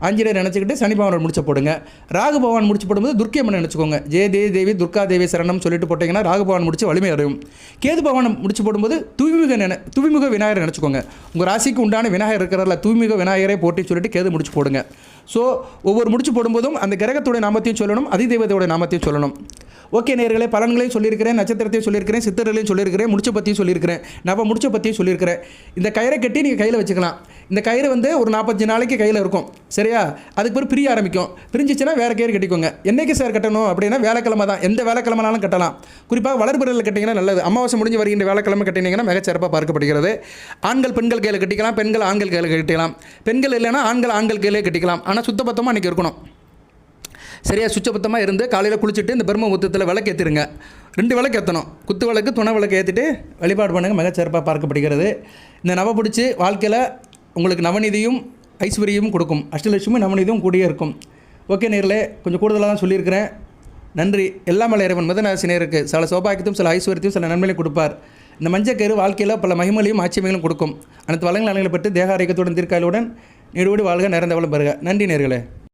ஆஞ்சநேயரை நினச்சிக்கிட்டு சனி பகவான் முடிச்சு போடுங்க. ராகு பகவான் முடிச்சு போடும்போது துர்க்கையம்மனை நினச்சிக்கோங்க. ஜெய தேவி துர்கா தேவி சரணம் சொல்லிட்டு போட்டிங்கன்னா ராகு பகவான் முடிச்சு வலிமை அடையும். கேது பகவான் முடிச்சு போடும்போது தூய்மிக விநாயகரை நினச்சிக்கோங்க. உங்கள் ராசிக்கு உண்டான விநாயகர் இருக்கிறதில்ல, தூய்மிக விநாயகரை போட்டி சொல்லிட்டு கேது முடிச்சு போடுங்க. ஸோ ஒவ்வொரு முடிச்சு போடும்போதும் அந்த கிரகத்துடைய நாமத்தையும் சொல்லணும், அதிதெய்வத்தோடைய நாமத்தையும் சொல்லணும். ஓகே நேயர்களே, பலன்களையும் சொல்லியிருக்கிறேன், நட்சத்திரத்தையும் சொல்லியிருக்கிறேன், சித்தர்களையும் சொல்லியிருக்கிறேன், முடிச்ச பற்றியும் சொல்லியிருக்கிறேன், நான் முடிச்ச பற்றியும் சொல்லியிருக்கிறேன். இந்த கயிறை கட்டி நீங்கள் கையில் வச்சுக்கலாம். இந்த கயிறு வந்து ஒரு 45 நாளைக்கு கையில் இருக்கும், சரியா? அதுக்கு பிறகு பிரிய ஆரம்பிக்கும். பிரிஞ்சிச்சுன்னா வேறு கயிறு கட்டிக்கோங்க. என்னைக்கு சார் கட்டணும் அப்படின்னா வேலைக்கிழமை தான், எந்த வேலைக்கிழமைனாலும் கட்டலாம். குறிப்பாக வளர்பிறையில் கட்டிங்கன்னா நல்லது. அமாவாசை முடிஞ்சு வருகின்ற வேலைக்கிழமை கட்டினீங்கன்னா மிகச்சிறப்பாக பார்க்கப்படுகிறது. ஆண்கள் பெண்கள் கையில் கட்டிக்கலாம், பெண்கள் ஆண்கள் கையில் கட்டிக்கலாம். பெண்கள் இல்லைன்னா ஆண்கள் கையிலே கட்டிக்கலாம். ஆனால் சுத்தபத்தமாக அன்றைக்கி இருக்கணும், சரியா? சுத்தபத்தமாக இருந்து காலையில் குளிச்சுட்டு இந்த பிரம்ம முத்தத்தில் விளக்கு ஏற்றிருங்க. 2 விளக்கு ஏற்றணும், குத்து விளக்கு துணை விளக்கு ஏற்றிட்டு வழிபாடு பண்ணுங்கள், மிகச்சிறப்பாக பார்க்கப்படுகிறது. இந்த நவ பிடிச்சி வாழ்க்கையில் உங்களுக்கு நவநிதியும் ஐஸ்வர்யமும் கொடுக்கும். அஷ்டலட்சுமி நவநிதியும் கூடியே இருக்கும். ஓகே நேர்களே, கொஞ்சம் கூடுதலாக தான் சொல்லியிருக்கிறேன். நன்றி. எல்லாம் வல்ல இறைவன் மிதுனராசி நேயருக்கு சில சௌபாகியத்தையும் சில ஐஸ்வர்யத்தையும் சில நன்மைகளையும் கொடுப்பார். இந்த மஞ்சக்கயிறு வாழ்க்கையில் பல மகிமைகளையும் ஆட்சியமைகளும் கொடுக்கும். அனைத்து வளங்கள் அணைகளை பெற்று தேக ஆரோக்கியத்துடன் தீர்க்காயலுடன் நீடோடி வாழ்க, நிறைந்த வளம் பெறுக. நன்றி நேர்களே.